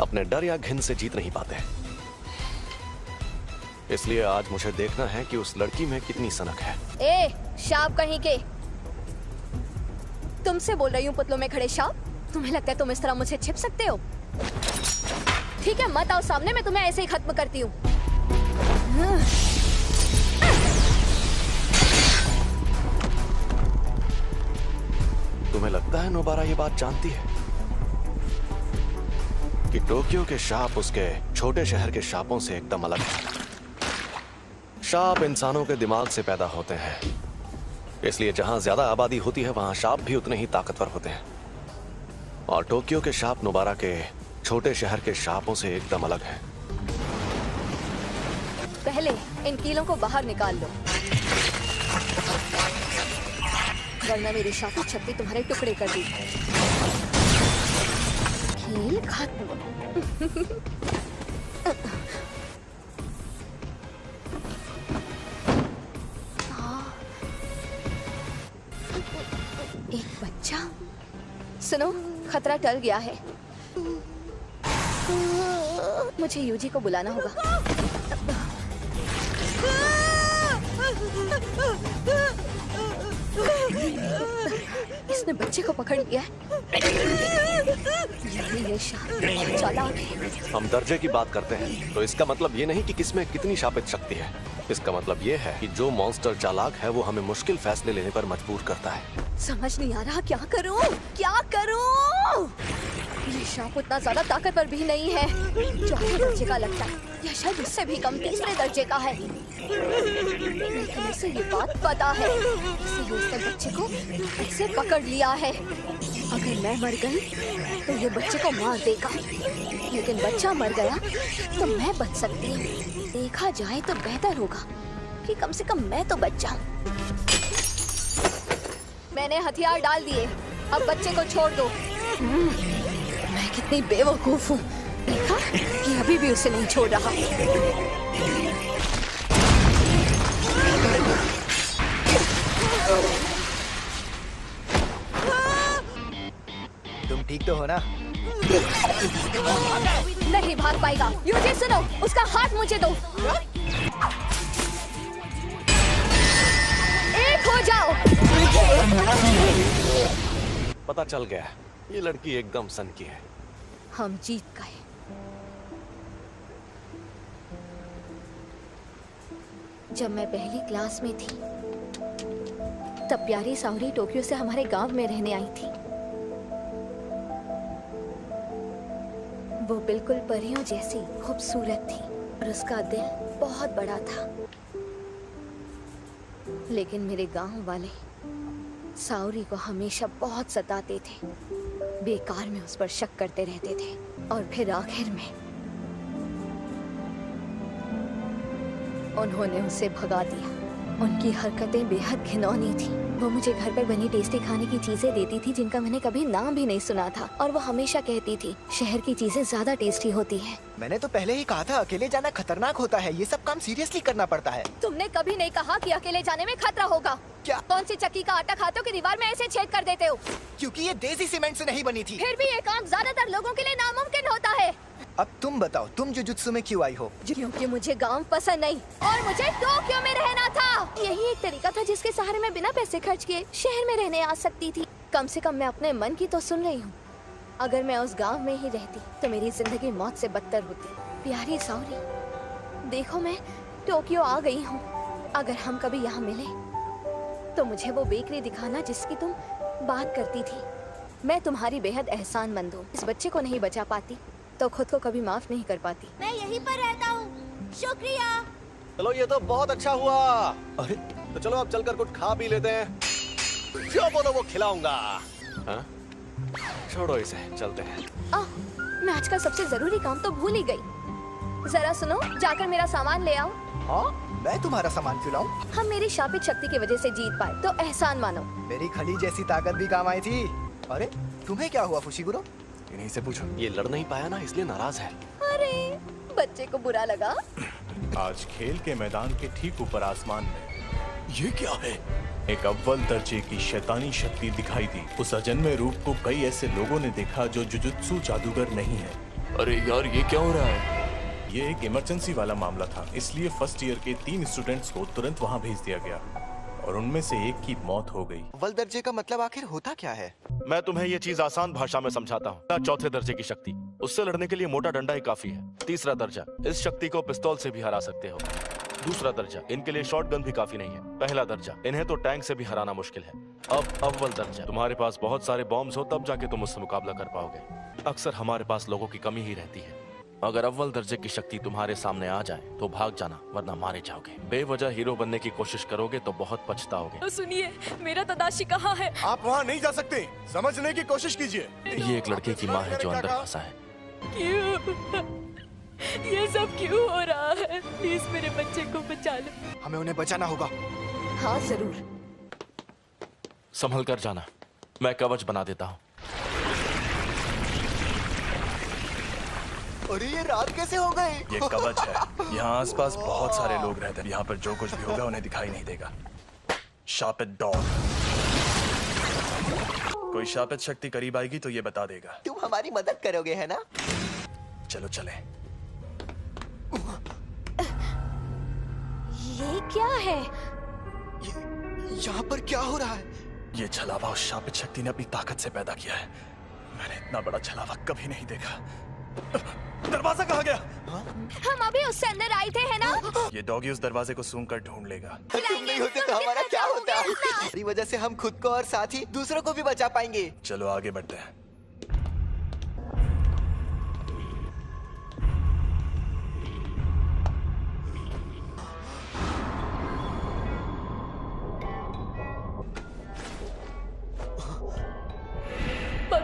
अपने डर या घिन से जीत नहीं पाते। इसलिए आज मुझे देखना है कि उस लड़की में कितनी सनक है। ए, शाप कहीं के। तुमसे बोल रही हूँ पुतलों में खड़े शाप। तुम्हें लगता है तुम इस तरह मुझे छिप सकते हो? ठीक है, मत आओ सामने, मैं तुम्हें ऐसे ही खत्म करती हूँ। तुम्हें लगता है नोबारा ये बात जानती है कि टोक्यो के शाप उसके छोटे शहर के शापों से एकदम अलग है। शाप इंसानों के दिमाग से पैदा होते हैं, इसलिए जहां ज्यादा आबादी होती है वहां शाप भी उतने ही ताकतवर होते हैं। और टोक्यो के शाप नोबारा के छोटे शहर के शापों से एकदम अलग है। पहले इन कीलों को बाहर निकाल लो, वरना मेरी शापी छत्ती तुम्हारे टुकड़े कर दी। कील खत्म। एक बच्चा। सुनो, खतरा टल गया है। मुझे यूजी को बुलाना होगा। इसने बच्चे को पकड़ लिया है। ये चालाक है। हम दर्जे की बात करते हैं तो इसका मतलब ये नहीं कि किसमें कितनी शापित शक्ति है। इसका मतलब ये है कि जो मॉन्स्टर चालाक है वो हमें मुश्किल फैसले लेने पर मजबूर करता है। समझ नहीं आ रहा क्या करूं, क्या करूं? ये सांप उतना ज्यादा ताकतवर भी नहीं है। चौथे दर्जे का लगता है, या शायद उससे भी कम, तीसरे दर्जे का है। लेकिन उसे ये बात पता है, इसीलिए उसने बच्चे को ऐसे पकड़ लिया है। अगर मैं मर गई तो ये बच्चे को मार देगा, लेकिन बच्चा मर गया तो मैं बच सकती हूँ। देखा जाए तो बेहतर होगा कि कम से कम मैं तो बच जाऊँ। मैंने हथियार डाल दिए, अब बच्चे को छोड़ दो। मैं कितनी बेवकूफ हूँ, देखा कि अभी भी उसे नहीं छोड़ रहा। तुम ठीक तो हो ना? नहीं भाग पाएगा। यूजी सुनो, उसका हाथ मुझे दो। एक हो जाओ। पता चल गया, ये लड़की एकदम सन की है। हम जीत गए। जब मैं पहली क्लास में थी तब प्यारी सावरी टोक्यो से हमारे गांव में रहने आई थी। वो बिल्कुल परियों जैसी खूबसूरत थी और उसका दिल बहुत बड़ा था। लेकिन मेरे गांव वाले सावरी को हमेशा बहुत सताते थे, बेकार में उस पर शक करते रहते थे और फिर आखिर में उन्होंने उसे भगा दिया। उनकी हरकतें बेहद घिनौनी थी। वो मुझे घर पर बनी टेस्टी खाने की चीजें देती थी जिनका मैंने कभी नाम भी नहीं सुना था, और वो हमेशा कहती थी शहर की चीजें ज्यादा टेस्टी होती हैं। मैंने तो पहले ही कहा था अकेले जाना खतरनाक होता है, ये सब काम सीरियसली करना पड़ता है। तुमने कभी नहीं कहा कि अकेले जाने में खतरा होगा। क्या? कौन सी चक्की का आटा खाते हो कि दीवार में ऐसे छेद कर देते हो? क्योंकि ये देसी सीमेंट से नहीं बनी थी। फिर भी ये काम ज्यादातर लोगों के लिए नामुमकिन होता है। अब तुम बताओ, तुम जुजुत्सु में क्यों आई हो? क्योंकि मुझे गांव पसंद नहीं और मुझे टोक्यो में रहना था। यही एक तरीका था जिसके सहारे मैं बिना पैसे खर्च किए शहर में रहने आ सकती थी। कम से कम मैं अपने मन की तो सुन रही हूँ। अगर मैं उस गांव में ही रहती तो मेरी जिंदगी मौत से बदतर होती। प्यारी सावरी, देखो मैं टोक्यो आ गई हूँ। अगर हम कभी यहाँ मिले तो मुझे वो बेकरी दिखाना जिसकी तुम बात करती थी। मैं तुम्हारी बेहद एहसानमंद हूँ। इस बच्चे को नहीं बचा पाती तो खुद को कभी माफ नहीं कर पाती। मैं यहीं पर रहता हूँ, शुक्रिया। चलो ये तो बहुत अच्छा हुआ। अरे तो चलो अब चलकर कुछ खा पी लेते हैं। जो बोलो वो खिलाऊंगा। हाँ? छोड़ो इसे, चलते हैं। मैं आज का सबसे जरूरी काम तो भूल ही गई। जरा सुनो, जाकर मेरा सामान ले आओ। हाँ, मैं तुम्हारा सामान क्यों लाऊं? हम मेरी शापित शक्ति की वजह से जीत पाए तो एहसान मानो। मेरी खली जैसी ताकत भी काम आई थी। अरे तुम्हें क्या हुआ फुशिगुरो? इन्हीं से पूछो। ये लड़ नहीं पाया ना, इसलिए नाराज है। अरे बच्चे को बुरा लगा। आज खेल के मैदान के ठीक ऊपर आसमान में ये क्या है? एक अव्वल दर्जे की शैतानी शक्ति दिखाई दी। उस अजन्मे रूप को कई ऐसे लोगों ने देखा जो जुजुत्सु जादूगर नहीं है। अरे यार ये क्या हो रहा है? ये एक इमरजेंसी वाला मामला था, इसलिए फर्स्ट ईयर के 3 स्टूडेंट्स को तुरंत वहाँ भेज दिया गया और उनमें से एक की मौत हो गई। अव्वल दर्जे का मतलब आखिर होता क्या है? मैं तुम्हें ये चीज आसान भाषा में समझाता हूँ। चौथे दर्जे की शक्ति, उससे लड़ने के लिए मोटा डंडा ही काफी है। तीसरा दर्जा, इस शक्ति को पिस्तौल से भी हरा सकते हो। दूसरा दर्जा, इनके लिए शॉट गन भी काफी नहीं है। पहला दर्जा, इन्हें तो टैंक से भी हराना मुश्किल है। अब अव्वल दर्जा, तुम्हारे पास बहुत सारे बॉम्ब्स हो तब जाके तुम उससे मुकाबला कर पाओगे। अक्सर हमारे पास लोगों की कमी ही रहती है। अगर अव्वल दर्जे की शक्ति तुम्हारे सामने आ जाए तो भाग जाना, वरना मारे जाओगे। बेवजह हीरो बनने की कोशिश करोगे तो बहुत पछताओगे। सुनिए, मेरा तदाशी कहाँ है? आप वहाँ नहीं जा सकते, समझने की कोशिश कीजिए। ये एक लड़के की माँ है जो अंदर फंसा है। क्यों? ये सब क्यों हो रहा है? प्लीज मेरे बच्चे को बचा लो। हमें उन्हें बचाना होगा। हाँ जरूर। संभल कर जाना, मैं कवच बना देता हूँ। अरे ये रात कैसे हो गई? ये कवच है। यहाँ आसपास बहुत सारे लोग रहते हैं। यहाँ पर जो कुछ भी होगा उन्हें दिखाई नहीं देगा। शापित डॉग, कोई शापित शक्ति करीब आएगी तो ये बता देगा। तुम हमारी मदद करोगे है ना? चलो चले। ये क्या है? यहाँ पर क्या हो रहा है? ये छलावा उस शापित शक्ति ने अपनी ताकत से पैदा किया है। मैंने इतना बड़ा छलावा कभी नहीं देखा। दरवाजा कहाँ गया? हम अभी उससे अंदर आए थे है ना? ये डॉगी उस दरवाजे को सूंघ कर ढूंढ लेगा। तुम नहीं होते तो हमारा क्या होता? हमारी वजह से हम खुद को और साथ ही दूसरों को भी बचा पाएंगे। चलो आगे बढ़ते हैं।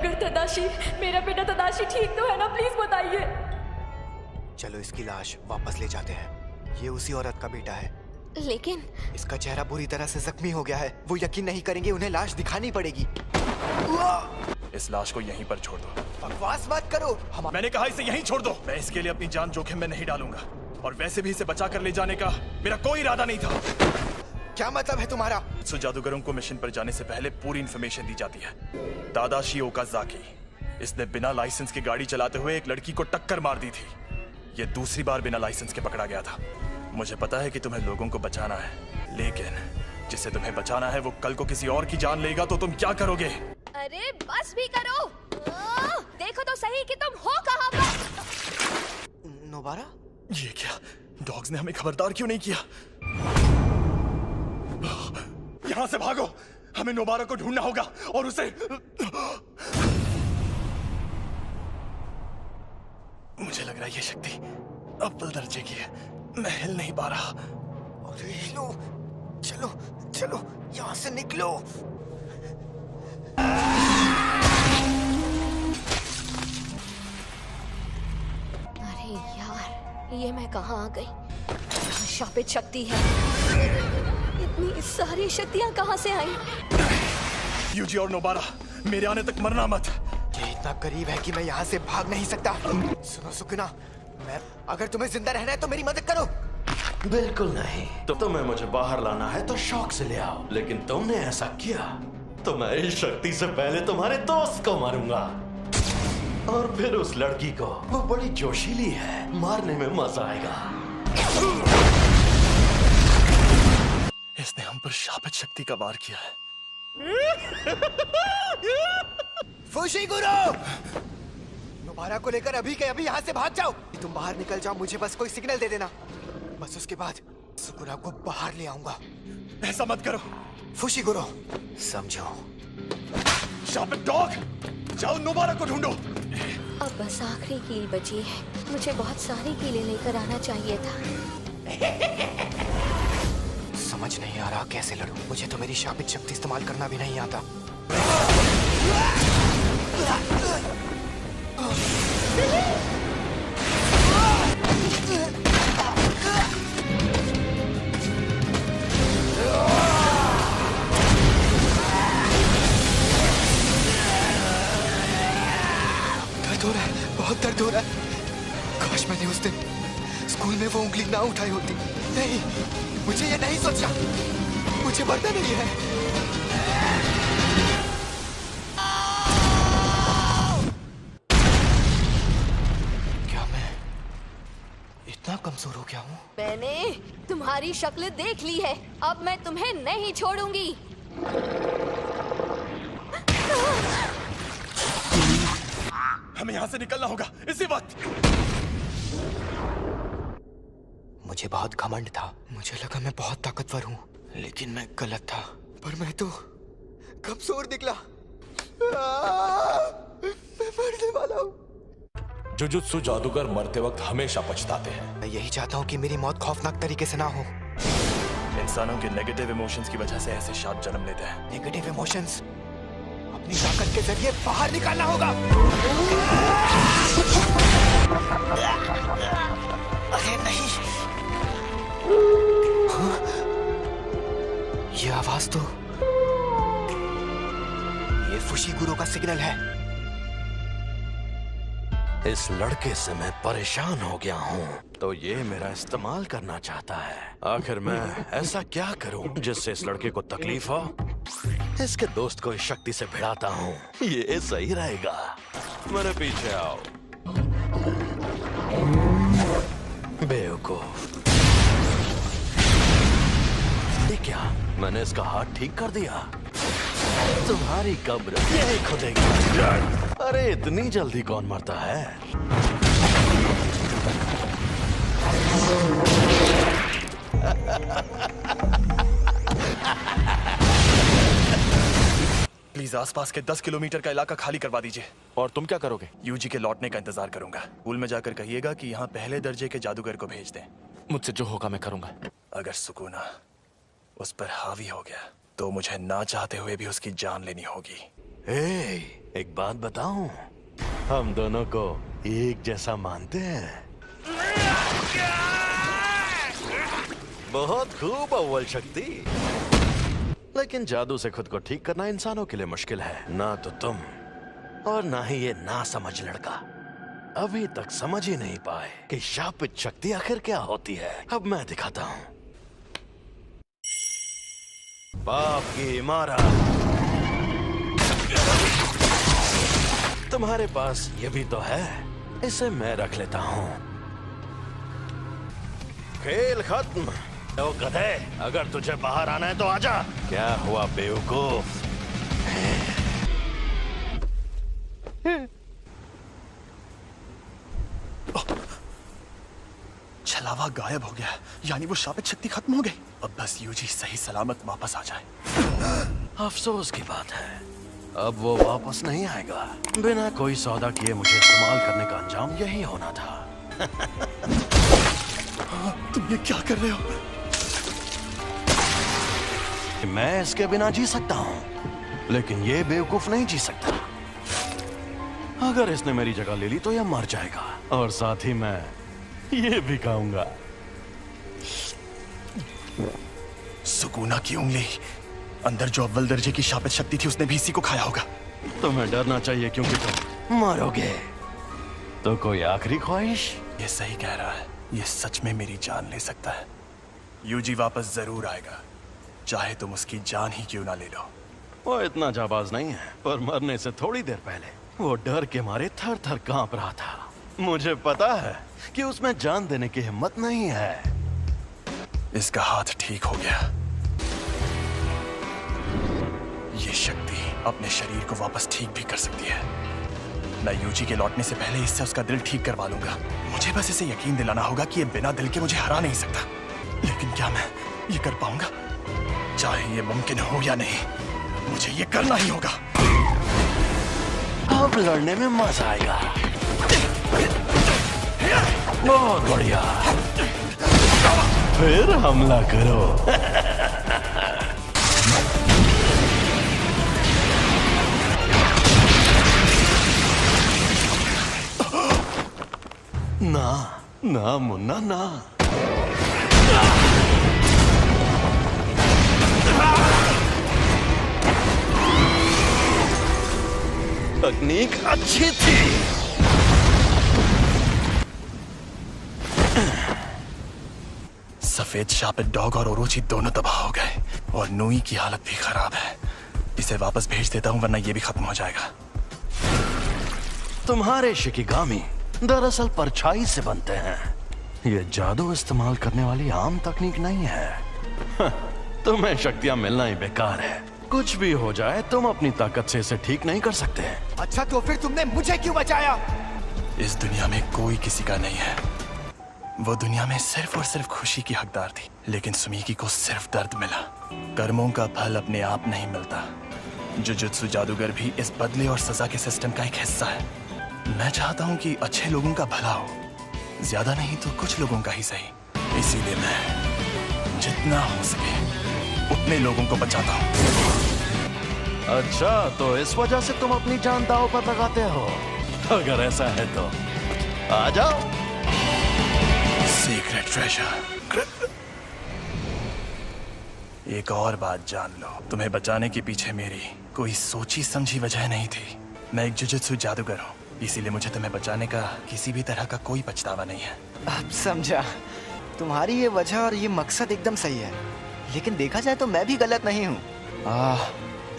डॉक्टर तदाशी, मेरा बेटा तदाशी ठीक तो है ना? प्लीज बताइए। चलो इसकी लाश वापस ले जाते हैं। ये उसी औरत का बेटा है। लेकिन इसका चेहरा बुरी तरह से जख्मी हो गया है। वो यकीन नहीं करेंगे, उन्हें लाश दिखानी पड़ेगी। इस लाश को यहीं पर छोड़ दो। बकवास मत करो। मैंने कहा इसे यहीं छोड़ दो। मैं इसके लिए अपनी जान जोखिम में नहीं डालूंगा, और वैसे भी इसे बचा कर ले जाने का मेरा कोई इरादा नहीं था। क्या मतलब है तुम्हारा? जादूगरों को मिशन पर जाने से पहले पूरी इंफॉर्मेशन दी जाती है। तादाशी ओकाज़ाकी, इसने बिना लाइसेंस की गाड़ी चलाते हुए एक लड़की को टक्कर मार दी थी। ये दूसरी बार बिना लाइसेंस के पकड़ा गया था। मुझे पता है कि तुम्हें लोगों को बचाना है, लेकिन जिसे तुम्हें बचाना है वो कल को किसी और की जान लेगा तो तुम क्या करोगे? अरे बस भी करो। देखो तो सही कि तुम हो कहाँ पर। नोबारा? ये क्या? डॉग्स ने हमें खबरदार क्यों नहीं किया? यहाँ से भागो। हमें नोबारा को ढूंढना होगा और उसे। मुझे लग रहा है ये शक्ति अव्वल दर्जे की है। मैं हिल नहीं पा रहा। अरे हिलो। चलो चलो यहाँ से निकलो। अरे यार, ये मैं कहाँ आ गई? यहाँ शापित शक्ति है। इतनी सारी शक्तियाँ कहाँ से आई? यूजी और नोबारा, मेरे आने तक मरना मत। ये इतना करीब है कि मैं यहाँ से भाग नहीं सकता। सुनो सुकुना, अगर तुम्हें जिंदा रहना है तो मेरी मदद करो। बिल्कुल नहीं। तो तुम्हें मुझे बाहर लाना है तो शौक से ले आओ, लेकिन तुमने ऐसा किया तो मैं इस शक्ति से पहले तुम्हारे दोस्त को मारूंगा, और फिर उस लड़की को। वो बड़ी जोशीली है, मारने में मजा आएगा। इसने हम पर शापित शक्ति का वार किया है। फुशिगुरो! नोबारा को लेकर अभी के अभी यहाँ से भाग जाओ। तुम बाहर निकल जाओ, मुझे बस कोई सिग्नल दे देना। बस उसके बाद सुकुना को बाहर ले आऊंगा। ऐसा मत करो फुशिगुरो, समझो। शापित डॉग, जाओ नोबारा को ढूंढो। अब बस आखिरी कील बची है। मुझे बहुत सारी कीलें लेकर आना चाहिए था। समझ नहीं आ रहा कैसे लड़ूं। मुझे तो मेरी शापित शक्ति इस्तेमाल करना भी नहीं आता। दर्द हो रहा है, बहुत दर्द हो रहा है। काश मैंने उस दिन स्कूल में वो उंगली ना उठाई होती। नहीं, मुझे ये नहीं सोचना। मुझे मरना नहीं है। क्या मैं इतना कमजोर हो गया हूँ? मैंने तुम्हारी शक्ल देख ली है। अब मैं तुम्हें नहीं छोड़ूंगी। हमें यहाँ से निकलना होगा इसी वक्त। मुझे बहुत घमंड था। मुझे लगा मैं बहुत ताकतवर हूँ, लेकिन मैं गलत था। पर मैं तो कमजोर निकला। मैं मरने वाला हूँ। जुजुत्सु जादूगर मरते वक्त हमेशा पछताते हैं। मैं यही चाहता हूँ कि मेरी मौत खौफनाक तरीके से ना हो। इंसानों के नेगेटिव इमोशंस की वजह से ऐसे शाप जन्म लेते हैं। नेगेटिव इमोशंस अपनी ताकत के जरिए बाहर निकालना होगा। अरे नहीं, हाँ? ये आवाज तो ये फुशिगुरो का सिग्नल है। इस लड़के से मैं परेशान हो गया हूँ, तो ये मेरा इस्तेमाल करना चाहता है। आखिर मैं ऐसा क्या करूँ जिससे इस लड़के को तकलीफ हो? इसके दोस्त को इस शक्ति से भिड़ाता हूँ, ये सही रहेगा। मेरे पीछे आओ बेवकूफ। ये क्या, मैंने इसका हाथ ठीक कर दिया? तुम्हारी कब्र यही खुदेगी। अरे इतनी जल्दी कौन मरता है? प्लीज आसपास के 10 किलोमीटर का इलाका खाली करवा दीजिए। और तुम क्या करोगे? यूजी के लौटने का इंतजार करूंगा। स्कूल में जाकर कहिएगा कि यहाँ पहले दर्जे के जादूगर को भेज दें। मुझसे जो होगा मैं करूंगा। अगर सुकूना उस पर हावी हो गया तो मुझे ना चाहते हुए भी उसकी जान लेनी होगी। एक बात बताऊं, हम दोनों को एक जैसा मानते हैं। बहुत खूब अव्वल शक्ति, लेकिन जादू से खुद को ठीक करना इंसानों के लिए मुश्किल है। ना तो तुम और ना ही ये ना समझ लड़का अभी तक समझ ही नहीं पाए कि शापित शक्ति आखिर क्या होती है। अब मैं दिखाता हूं। पाप की इमारत। तुम्हारे पास ये भी तो है, इसे मैं रख लेता हूं। खेल खत्म। तो गधे, अगर तुझे बाहर आना है तो आजा। क्या हुआ बेवकूफ? छलावा गायब हो गया, यानी वो शापित शक्ति खत्म हो गई। अब बस यूजी सही सलामत वापस आ जाए। अफसोस की बात है, अब वो वापस नहीं आएगा। बिना कोई सौदा किए मुझे इस्तेमाल करने का अंजाम यही होना था। तुम ये क्या कर रहे हो? मैं इसके बिना जी सकता हूं, लेकिन ये बेवकूफ नहीं जी सकता। अगर इसने मेरी जगह ले ली तो यह मर जाएगा, और साथ ही मैं ये भी खाऊंगा। सुकूना की उंगली, अंदर जो अव्वल दर्जे की शापित शक्ति थी उसने भी इसी को खाया होगा। तुम्हें डरना चाहिए क्योंकि तुम मरोगे। तो कोई आखिरी ख्वाहिश? ये सही कह रहा है, ये सच में मेरी जान ले सकता है। यूजी वापस जरूर आएगा, चाहे तुम उसकी जान ही क्यों ना ले लो। वो इतना जाबाज नहीं है, पर मरने से थोड़ी देर पहले वो डर के मारे थर थर कांप रहा था। मुझे पता है कि उसमें जान देने की हिम्मत नहीं है। इसका हाथ ठीक हो गया। ये शक्ति अपने शरीर को वापस ठीक भी कर सकती है। मैं यूजी के लौटने से पहले इससे उसका दिल ठीक करवा लूंगा। मुझे बस इसे यकीन दिलाना होगा कि ये बिना दिल के मुझे हरा नहीं सकता। लेकिन क्या मैं ये कर पाऊंगा? चाहे ये मुमकिन हो या नहीं, मुझे ये करना ही होगा। अब लड़ने में मजा आएगा। बहुत बढ़िया, फिर हमला करो। ना ना मुन्ना ना। तकनीक अच्छी थी। सफेद शापित डॉग और ओरोची दोनों तबाह हो गए, और नूई की हालत भी खराब है। इसे वापस भेज देता हूं, वरना ये भी खत्म हो जाएगा। तुम्हारे शिकिगामी दरअसल परछाई से बनते हैं। ये जादू इस्तेमाल करने वाली आम तकनीक नहीं है। तुम्हें शक्तियां मिलना ही बेकार है। कुछ भी हो जाए, तुम अपनी ताकत से इसे ठीक नहीं कर सकते। अच्छा, तो फिर तुमने मुझे क्यों बचाया? इस दुनिया में कोई किसी का नहीं है। वो दुनिया में सिर्फ और सिर्फ खुशी की हकदार थी, लेकिन सुमीकी को सिर्फ दर्द मिला। कर्मों का फल अपने आप नहीं मिलता। जुजुत्सु जादूगर भी इस बदले और सजा के सिस्टम का एक हिस्सा है। मैं चाहता हूँ कि अच्छे लोगों का भला हो, ज्यादा नहीं तो कुछ लोगों का ही सही। इसीलिए मैं जितना हो सके उतने लोगों को बचाता हूँ। अच्छा, तो इस वजह से तुम अपनी जान दांव पर लगाते हो? अगर ऐसा है तो आ जाओ। Secret treasure. एक और बात जान लो, तुम्हें बचाने के पीछे मेरी कोई सोची समझी वजह नहीं थी। मैं एक जुजुत्सु जादूगर हूँ, इसीलिए मुझे तुम्हें बचाने का किसी भी तरह का कोई पछतावा नहीं है। अब समझा। तुम्हारी ये वजह और ये मकसद एकदम सही है, लेकिन देखा जाए तो मैं भी गलत नहीं हूँ।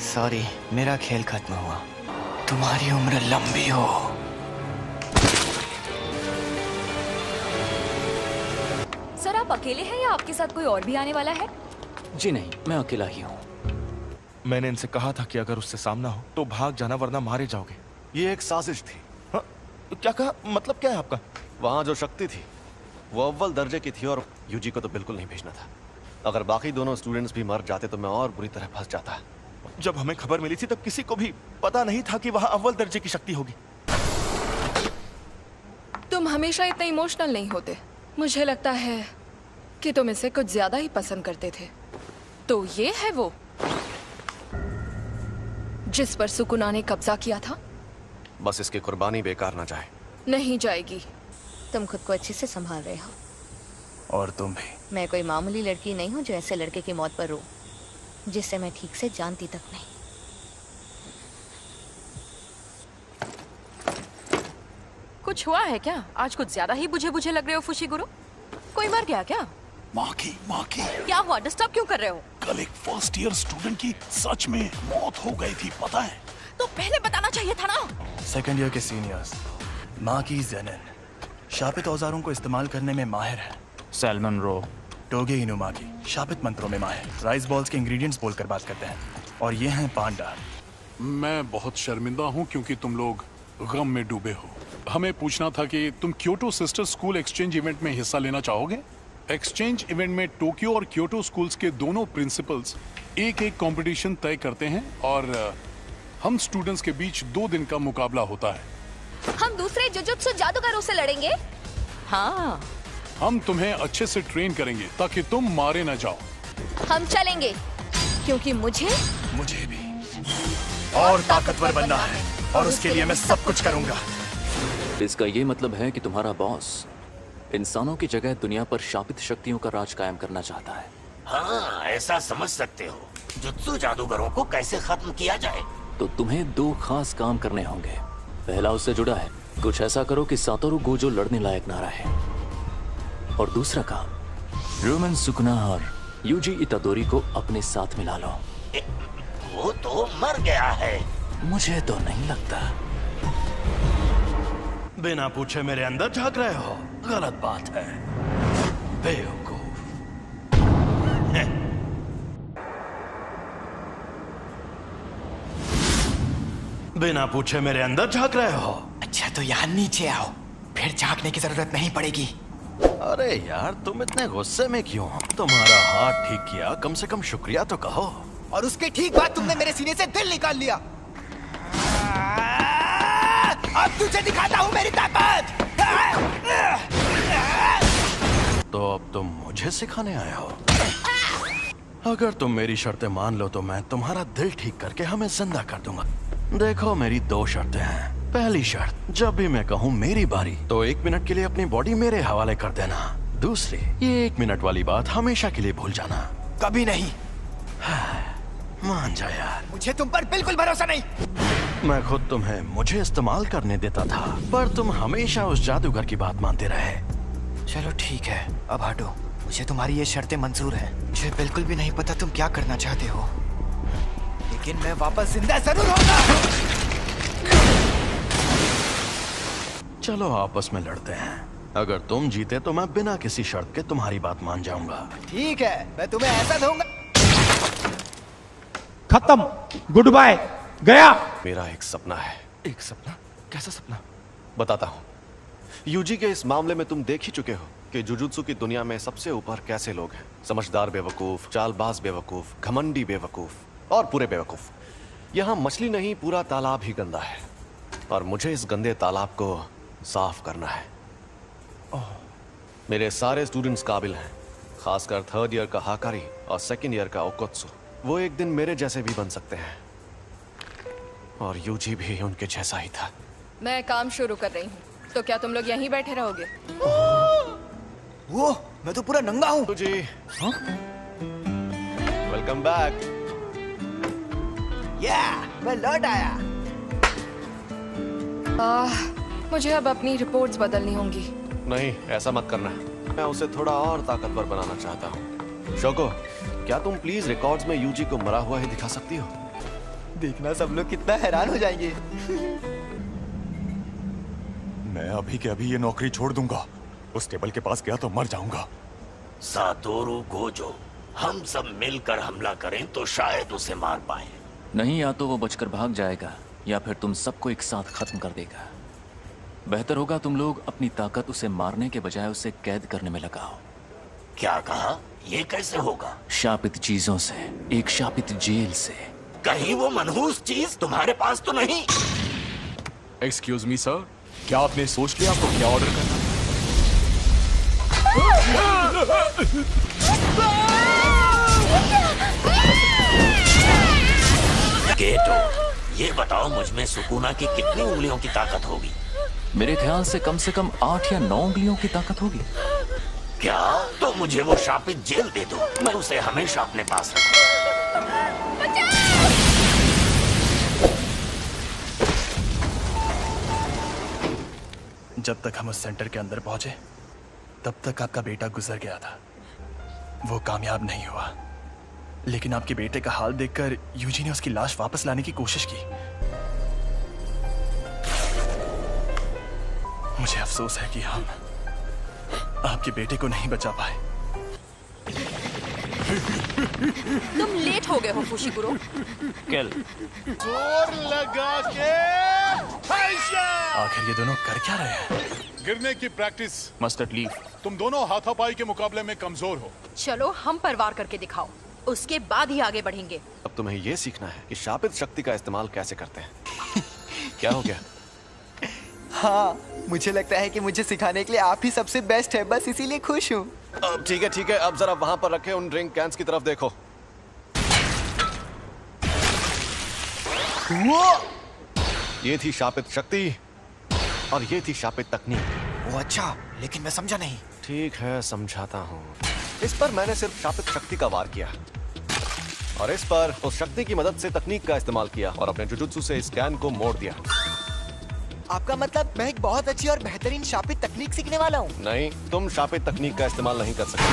सॉरी, मेरा खेल खत्म हुआ। तुम्हारी उम्र लंबी हो। सर, आप अकेले हैं या आपके साथ कोई और भी आने वाला है? जी नहीं, मैं अकेला ही हूँ। मैंने इनसे कहा था कि अगर उससे सामना हो तो भाग जाना, वरना मारे जाओगे। ये एक साजिश थी। हाँ? क्या कहा? मतलब क्या है आपका? वहां जो शक्ति थी वो अव्वल दर्जे की थी, और यूजी को तो बिल्कुल नहीं भेजना था। अगर बाकी दोनों स्टूडेंट्स भी मर जाते तो मैं और बुरी तरह फंस जाता। जब हमें खबर मिली थी तब किसी को भी पता नहीं था कि वहां अव्वल दर्जे की शक्ति होगी। तुम हमेशा इतने इमोशनल नहीं होते। मुझे लगता है कि तुम इसे कुछ ज्यादा ही पसंद करते थे। तो ये है वो जिस पर सुकुना ने कब्जा किया था? बस इसकी कुर्बानी बेकार ना जाए। नहीं जाएगी। तुम खुद को अच्छे से संभाल रहे हो। और तुम भी। मैं कोई मामूली लड़की नहीं हूँ जो ऐसे लड़के की मौत पर रो, जिसे मैं ठीक से जानती तक नहीं। कुछ हुआ है क्या? आज कुछ ज्यादा ही बुझे बुझे लग रहे हो फुशिगुरु। कोई मर गया क्या? माँ की क्या हुआ? डिस्टर्ब क्यों कर रहे हो? कल एक फर्स्ट ईयर स्टूडेंट की सच में मौत हो गई थी, पता है? तो पहले बताना चाहिए था ना। सेकंड ईयर के सीनियर्स माँ की जेनन शापित औजारों को इस्तेमाल करने में माहिर है। सैल्मन रो टोगे इनुमागी शापित मंत्रों में माहिर, राइस बॉल्स के इंग्रेडिएंट्स बोलकर बात करते हैं। और ये हैं पांडा। मैं बहुत शर्मिंदा हूँ क्योंकि तुम लोग गम में डूबे हो। हमें पूछना था कि तुम Kyoto sister school exchange event में हिस्सा लेना चाहोगे? एक्सचेंज इवेंट में टोक्यो और क्योटो स्कूल्स के दोनों प्रिंसिपल्स एक एक कंपटीशन तय करते हैं और हम स्टूडेंट्स के बीच 2 दिन का मुकाबला होता है। हम दूसरे जुजुत्सु जादूगरों से लड़ेंगे? हाँ। हम तुम्हें अच्छे से ट्रेन करेंगे ताकि तुम मारे न जाओ। हम चलेंगे क्योंकि मुझे भी और ताकतवर बनना है और उसके लिए मैं सब कुछ करूंगा। इसका ये मतलब है कि तुम्हारा बॉस इंसानों की जगह दुनिया पर शापित शक्तियों का राज कायम करना चाहता है। हाँ, ऐसा समझ सकते हो। जुत्सु जादूगरों को कैसे खत्म किया जाए? तो तुम्हें 2 खास काम करने होंगे। पहला उससे जुड़ा है, कुछ ऐसा करो कि सातोरु गोजो लड़ने लायक ना रहे। और दूसरा काम, रोमन सुकुना और यूजी इतादोरी को अपने साथ मिला लो। वो तो मर गया है। मुझे तो नहीं लगता। बिना पूछे मेरे अंदर झांक रहे हो, गलत बात है, बेवकूफ। बिना पूछे मेरे अंदर झांक रहे हो। अच्छा तो यहाँ नीचे आओ, फिर झांकने की जरूरत नहीं पड़ेगी। अरे यार तुम इतने गुस्से में क्यों? तुम्हारा हाथ ठीक किया, कम से कम शुक्रिया तो कहो। और उसके ठीक बाद तुमने मेरे सीने से दिल निकाल लिया। अब तुझे दिखाता हूँ मेरी ताकत। तो अब तुम मुझे सिखाने आए हो? अगर तुम मेरी शर्तें मान लो तो मैं तुम्हारा दिल ठीक करके हमें जिंदा कर दूंगा। देखो मेरी 2 शर्तें हैं। पहली शर्त, जब भी मैं कहूँ मेरी बारी तो 1 मिनट के लिए अपनी बॉडी मेरे हवाले कर देना। दूसरी, ये 1 मिनट वाली बात हमेशा के लिए भूल जाना। कभी नहीं। मान जा यार। मुझे तुम पर बिल्कुल भरोसा नहीं। मैं खुद तुम्हें मुझे इस्तेमाल करने देता था, पर तुम हमेशा उस जादूगर की बात मानते रहे। चलो ठीक है, अब हटो। मुझे तुम्हारी ये शर्तें मंजूर हैं। मुझे बिल्कुल भी नहीं पता तुम क्या करना चाहते हो, लेकिन मैं वापस जिंदा जरूर होगा। चलो आपस में लड़ते हैं। अगर तुम जीते तो मैं बिना किसी शर्त के तुम्हारी बात मान जाऊंगा। ठीक है, मैं तुम्हें ऐसा दूंगा। खत्म, गुड बाय, गया। मेरा एक सपना है। एक सपना? कैसा सपना? बताता हूँ। यूजी के इस मामले में तुम देख ही चुके हो कि जुजुत्सु की दुनिया में सबसे ऊपर कैसे लोग हैं। समझदार बेवकूफ, चालबाज बेवकूफ, घमंडी बेवकूफ और पूरे बेवकूफ। यहाँ मछली नहीं, पूरा तालाब ही गंदा है और मुझे इस गंदे तालाब को साफ करना है। मेरे सारे स्टूडेंट्स काबिल हैं, खासकर 3rd ईयर का हाकारी और 2nd ईयर का ओकोत्सु। वो एक दिन मेरे जैसे भी बन सकते हैं और यूजी भी उनके जैसा ही था। मैं काम शुरू कर रही हूँ, तो क्या तुम लोग यहीं बैठे रहोगे? वो मैं तो पूरा नंगा हूँ। जी वेलकम बैक। मैं लौट आया। मुझे अब अपनी रिपोर्ट्स बदलनी होंगी। नहीं, ऐसा मत करना। मैं उसे थोड़ा और ताकतवर बनाना चाहता हूँ। शोको, क्या तुम प्लीज रिकॉर्ड्स में यूजी को मरा हुआ ही दिखा सकती हो? देखना सब लोग कितना हैरान हो जाएंगे। मैं अभी के अभी ये नौकरी छोड़ दूंगा। उस टेबल के पास गया तो मर जाऊंगा। सातोरु गोजो, हम सब मिलकर हमला करें तो शायद उसे मार पाए। नहीं, या तो वो बचकर भाग जाएगा या फिर तुम सबको एक साथ खत्म कर देगा। बेहतर होगा तुम लोग अपनी ताकत उसे मारने के बजाय उसे कैद करने में लगाओ। क्या कहा? ये कैसे होगा? शापित चीजों से, एक शापित जेल से। कहीं वो मनहूस चीज तुम्हारे पास तो नहीं? एक्सक्यूज मी सर, क्या आपने सोच लिया आपको क्या ऑर्डर करना? गेटो, ये बताओ मुझ में सुकूना की कितनी उंगलियों की ताकत होगी? मेरे ख्याल से कम 8 या 9 उंगलियों की ताकत होगी। क्या? तो मुझे वो शापित जेल दे दो, मैं उसे हमेशा अपने पास रखूं। जब तक हम उस सेंटर के अंदर पहुंचे तब तक आपका बेटा गुजर गया था। वो कामयाब नहीं हुआ, लेकिन आपके बेटे का हाल देखकर यूजी ने उसकी लाश वापस लाने की कोशिश की। मुझे अफसोस है कि हम आपके बेटे को नहीं बचा पाए। तुम लेट हो गए हो फुशिगुरो। कल जोर लगा के आखिर ये दोनों कर क्या रहे हैं? गिरने की प्रैक्टिस। Mustard leaf. तुम दोनों हाथापाई के मुकाबले में कमजोर हो। चलो हम पर वार करके दिखाओ, उसके बाद ही आगे बढ़ेंगे। अब तुम्हें ये सीखना है कि शापित शक्ति का इस्तेमाल कैसे करते हैं। क्या हो गया? हाँ, मुझे लगता है कि मुझे सिखाने के लिए आप ही सबसे बेस्ट है, बस इसीलिए खुश हूँ। अब ठीक है, अब जरा वहां पर रखे उन ड्रिंक कैंस की तरफ देखो। ये थी शापित शक्ति और ये थी शापित तकनीक। वो अच्छा, लेकिन मैं समझा नहीं। ठीक है, समझाता हूँ। इस पर मैंने सिर्फ शापित शक्ति का वार किया और इस पर उस शक्ति की मदद से तकनीक का इस्तेमाल किया और अपने जुजुत्सु से इस कैन को मोड़ दिया। आपका मतलब मैं एक बहुत अच्छी और बेहतरीन शापित तकनीक सीखने वाला हूँ? नहीं, तुम शापित तकनीक का इस्तेमाल नहीं कर सकते।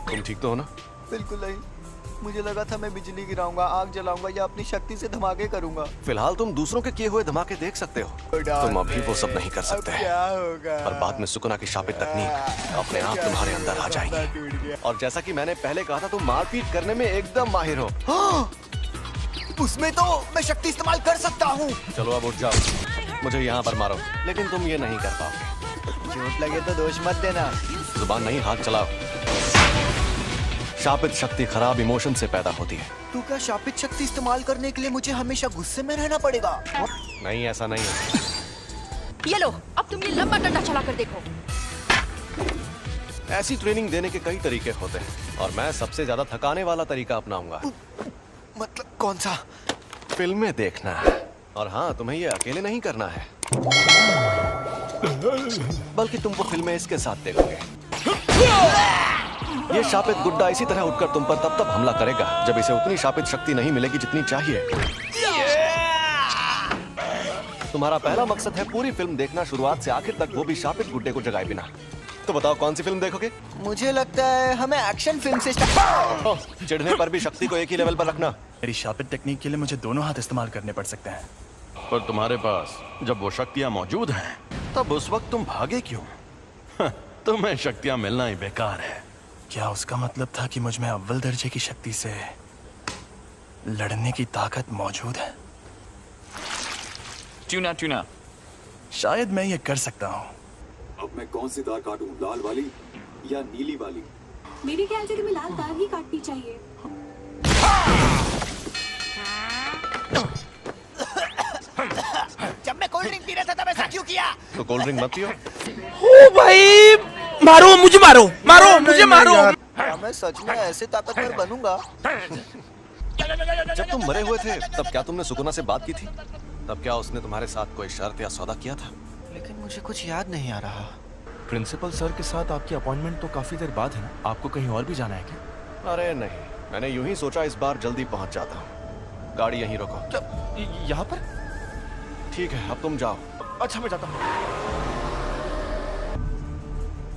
तुम ठीक तो हो ना? बिल्कुल नहीं, मुझे लगा था मैं बिजली गिराऊंगा, आग जलाऊंगा या अपनी शक्ति से धमाके करूंगा। फिलहाल तुम दूसरों के किए हुए धमाके देख सकते हो, तुम अभी वो सब नहीं कर सकते। क्या होगा? पर बाद में सुकुना की शापित तकनीक अपने आप तुम्हारे अंदर आ जाएगी। और जैसा कि मैंने पहले कहा था, तुम मारपीट करने में एकदम माहिर हो। उसमें तो मैं शक्ति इस्तेमाल कर सकता हूँ। चलो अब उठ जाओ, मुझे यहाँ पर मारो, लेकिन तुम ये नहीं कर पाओगे। चोट लगे तो दोष मत देना। जुबान नहीं, हाथ चलाओ। शापित शक्ति खराब इमोशन से पैदा होती है। तो क्या शापित शक्ति इस्तेमाल करने के लिए मुझे हमेशा गुस्से में रहना पड़ेगा? नहीं, ऐसा नहीं है। ये लो, अब तुम ये लंबा डंडा चला कर देखो। ऐसी ट्रेनिंग देने के कई तरीके होते हैं और मैं सबसे ज्यादा थकाने वाला तरीका अपनाऊंगा। मतलब कौन सा? फिल्में देखना। और हाँ, तुम्हें ये अकेले नहीं करना है, बल्कि तुम वो फिल्में इसके साथ देखोगे। ये शापित गुड्डा इसी तरह उठकर तुम पर तब हमला करेगा जब इसे उतनी शापित शक्ति नहीं मिलेगी जितनी चाहिए। तुम्हारा पहला मकसद है पूरी फिल्म देखना, शुरुआत से आखिर तक, वो भी शापित गुड्डे को जगाए बिना। तो बताओ कौन सी फिल्म देखोगे? मुझे लगता है हमें एक्शन फिल्म से चिढ़ने पर भी शक्ति को एक ही लेवल पर रखना। मेरी शापित टेक्निक के लिए मुझे दोनों हाथ इस्तेमाल करने पड़ सकते हैं। पर तुम्हारे पास जब वो शक्तियां मौजूद हैं, तब उस वक्त तुम भागे क्यों? तुम्हें शक्तियां मिलना ही बेकार है। क्या उसका मतलब था कि मुझ में अव्वल दर्जे की शक्ति से लड़ने की ताकत मौजूद है? ट्यूना। शायद मैं ये कर सकता हूँ। अब मैं कौन सी तार काटूं, लाल वाली या नीली वाली? मेरे ख्याल से तुम्हें लाल तार ही काटनी चाहिए। जब मैं कोल्ड ड्रिंक पी रहा था तब ऐसा क्यों किया? तो कोल्ड ड्रिंक मत पियो। ओ भाई, मारो मुझे, मारो मुझे, मारो। क्या मैं सच में ऐसे ताकतवर बनूंगा? जब तुम मरे हुए थे तब क्या तुमने सुकुना से बात की थी? तब क्या उसने तुम्हारे साथ कोई शर्त या सौदा किया था? लेकिन मुझे कुछ याद नहीं आ रहा। प्रिंसिपल सर के साथ आपकी अपॉइंटमेंट तो काफी देर बाद है ना? आपको कहीं और भी जाना है क्या? अरे नहीं, मैंने यूं ही सोचा इस बार जल्दी पहुंच जाता हूँ। गाड़ी यहीं रोको। यहाँ पर? ठीक है, अब तुम जाओ। अच्छा, मैं जाता हूँ।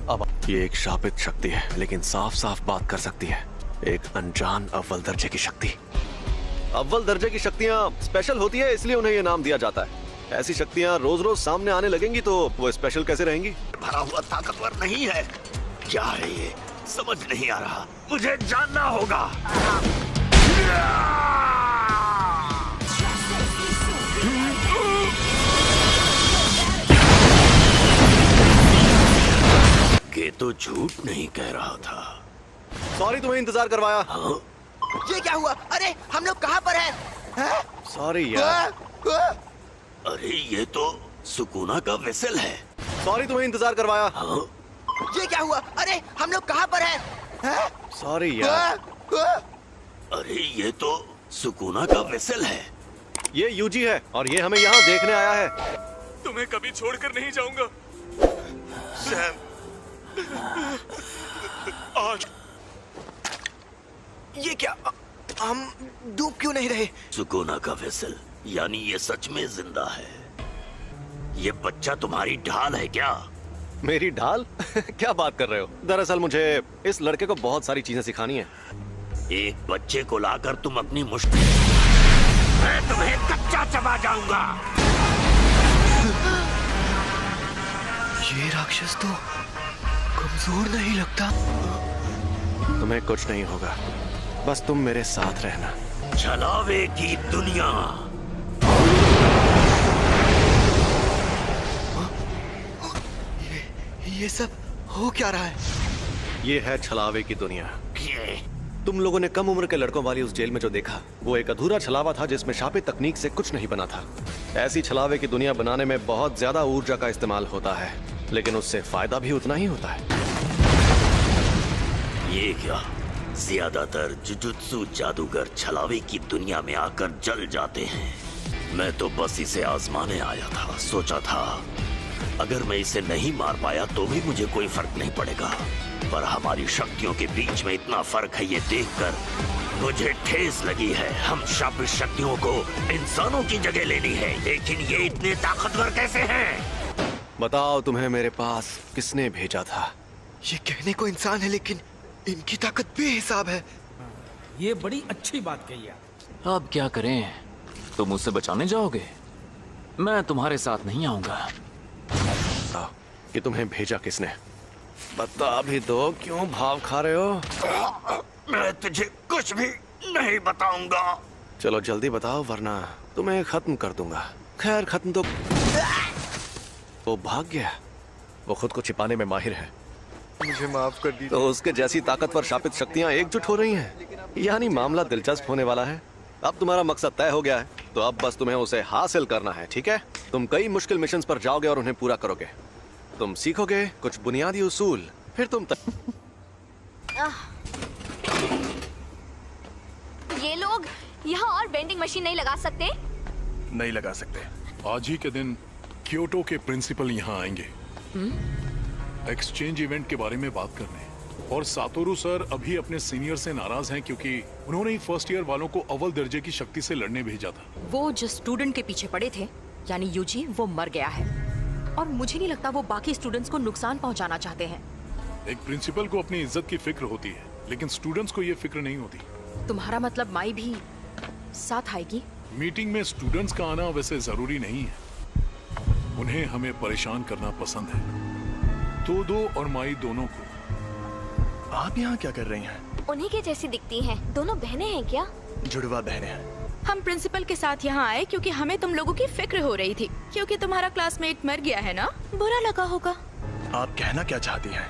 अब ये एक शापित शक्ति है, लेकिन साफ साफ बात कर सकती है। एक अनजान अव्वल दर्जे की शक्ति। अव्वल दर्जे की शक्तियाँ स्पेशल होती है, इसलिए उन्हें ये नाम दिया जाता है। ऐसी शक्तियाँ रोज रोज सामने आने लगेंगी तो वो स्पेशल कैसे रहेंगी? भरा हुआ ताकतवर नहीं है। क्या है ये? समझ नहीं आ रहा, मुझे जानना होगा। ये तो झूठ नहीं कह रहा था। सॉरी तुम्हें इंतजार करवाया। ये क्या हुआ? अरे हम लोग कहाँ पर हैं? सॉरी यार। अरे ये तो सुकुना का वेसल है। सॉरी तुम्हें इंतजार करवाया। ये क्या हुआ? अरे हम लोग कहाँ पर हैं? सॉरी यार। अरे ये तो सुकूना का वेसल है। ये यूजी है और ये हमें यहाँ देखने आया है। तुम्हें कभी छोड़कर नहीं जाऊंगा सैम। आज ये क्या? हम डूब क्यों नहीं रहे? सुकूना का वेसल, यानी ये सच में जिंदा है। ये बच्चा तुम्हारी ढाल है क्या? मेरी ढाल? क्या बात कर रहे हो? दरअसल मुझे इस लड़के को बहुत सारी चीजें सिखानी है। एक बच्चे को लाकर तुम अपनी मुश्किल, मैं तुम्हें कच्चा चबा जाऊंगा। ये राक्षस तो कमजोर नहीं लगता। तुम्हें कुछ नहीं होगा, बस तुम मेरे साथ रहना। छलावे की दुनिया। ये सब हो क्या रहा है? ये है छलावे की दुनिया। तुम लोगों ने कम उम्र के लड़कों वाली उस जेल में जो देखा, वो एक अधूरा छलावा था जिसमें शापित तकनीक से कुछ नहीं बना था। ऐसी छलावे की दुनिया बनाने में बहुत ज्यादा ऊर्जा का इस्तेमाल होता है, लेकिन उससे फायदा भी उतना ही होता है। ये क्या? ज्यादातर जुजुत्सु जादूगर छलावे की दुनिया में आकर जल जाते हैं। मैं तो बस इसे आजमाने आया था। सोचा था अगर मैं इसे नहीं मार पाया तो भी मुझे कोई फर्क नहीं पड़ेगा, पर हमारी शक्तियों के बीच में इतना फर्क है, ये देखकर मुझे ठेस लगी है। हम शापित शक्तियों को इंसानों की जगह लेनी है, लेकिन ये इतने ताकतवर कैसे हैं? बताओ तुम्हें मेरे पास किसने भेजा था? ये कहने को इंसान है, लेकिन इनकी ताकत बेहिसाब है। ये बड़ी अच्छी बात कही है। अब क्या करें? तुम मुझसे बचाने जाओगे? मैं तुम्हारे साथ नहीं आऊंगा। कि तुम्हें भेजा किसने? बता भी दो, क्यों भाव खा रहे हो? मैं तुझे कुछ भी नहीं बताऊंगा। चलो जल्दी बताओ, वरना तुम्हें खत्म कर दूंगा। खैर खत्म तो वो भाग गया। वो खुद को छिपाने में माहिर है। मुझे माफ कर दीजिए। तो उसके जैसी ताकतवर शापित शक्तियां एकजुट हो रही हैं। यानी मामला दिलचस्प होने वाला है। अब तुम्हारा मकसद तय हो गया है, तो अब बस तुम्हें उसे हासिल करना है, ठीक है? तुम कई मुश्किल मिशंस पर जाओगे और उन्हें पूरा करोगे। तुम सीखोगे कुछ बुनियादी उसूल, फिर तुम ये लोग यहाँ और बेंडिंग मशीन नहीं लगा सकते? नहीं लगा सकते। आज ही के दिन क्योटो के प्रिंसिपल यहाँ आएंगे एक्सचेंज इवेंट के बारे में बात करने। और सातोरू सर अभी अपने सीनियर से नाराज हैं क्योंकि उन्होंने ही फर्स्ट ईयर वालों को अव्वल दर्जे की शक्ति से लड़ने भेजा था। वो जिस स्टूडेंट के पीछे पड़े थे, यानी यूजी, वो मर गया है और मुझे नहीं लगता वो बाकी स्टूडेंट्स को नुकसान पहुंचाना चाहते हैं। एक प्रिंसिपल को अपनी इज्जत की फिक्र होती है, लेकिन स्टूडेंट्स को ये फिक्र नहीं होती। तुम्हारा मतलब माई भी साथ आएगी? मीटिंग में स्टूडेंट्स का आना वैसे जरूरी नहीं है। उन्हें हमें परेशान करना पसंद है। तोदो और माई दोनों को। आप यहाँ क्या कर रही हैं? उन्हीं के जैसी दिखती हैं। दोनों बहनें हैं क्या? जुड़वा बहनें हैं। हम प्रिंसिपल के साथ यहाँ आए क्योंकि हमें तुम लोगों की फिक्र हो रही थी, क्योंकि तुम्हारा क्लासमेट मर गया है ना, बुरा लगा होगा। आप कहना क्या चाहती हैं?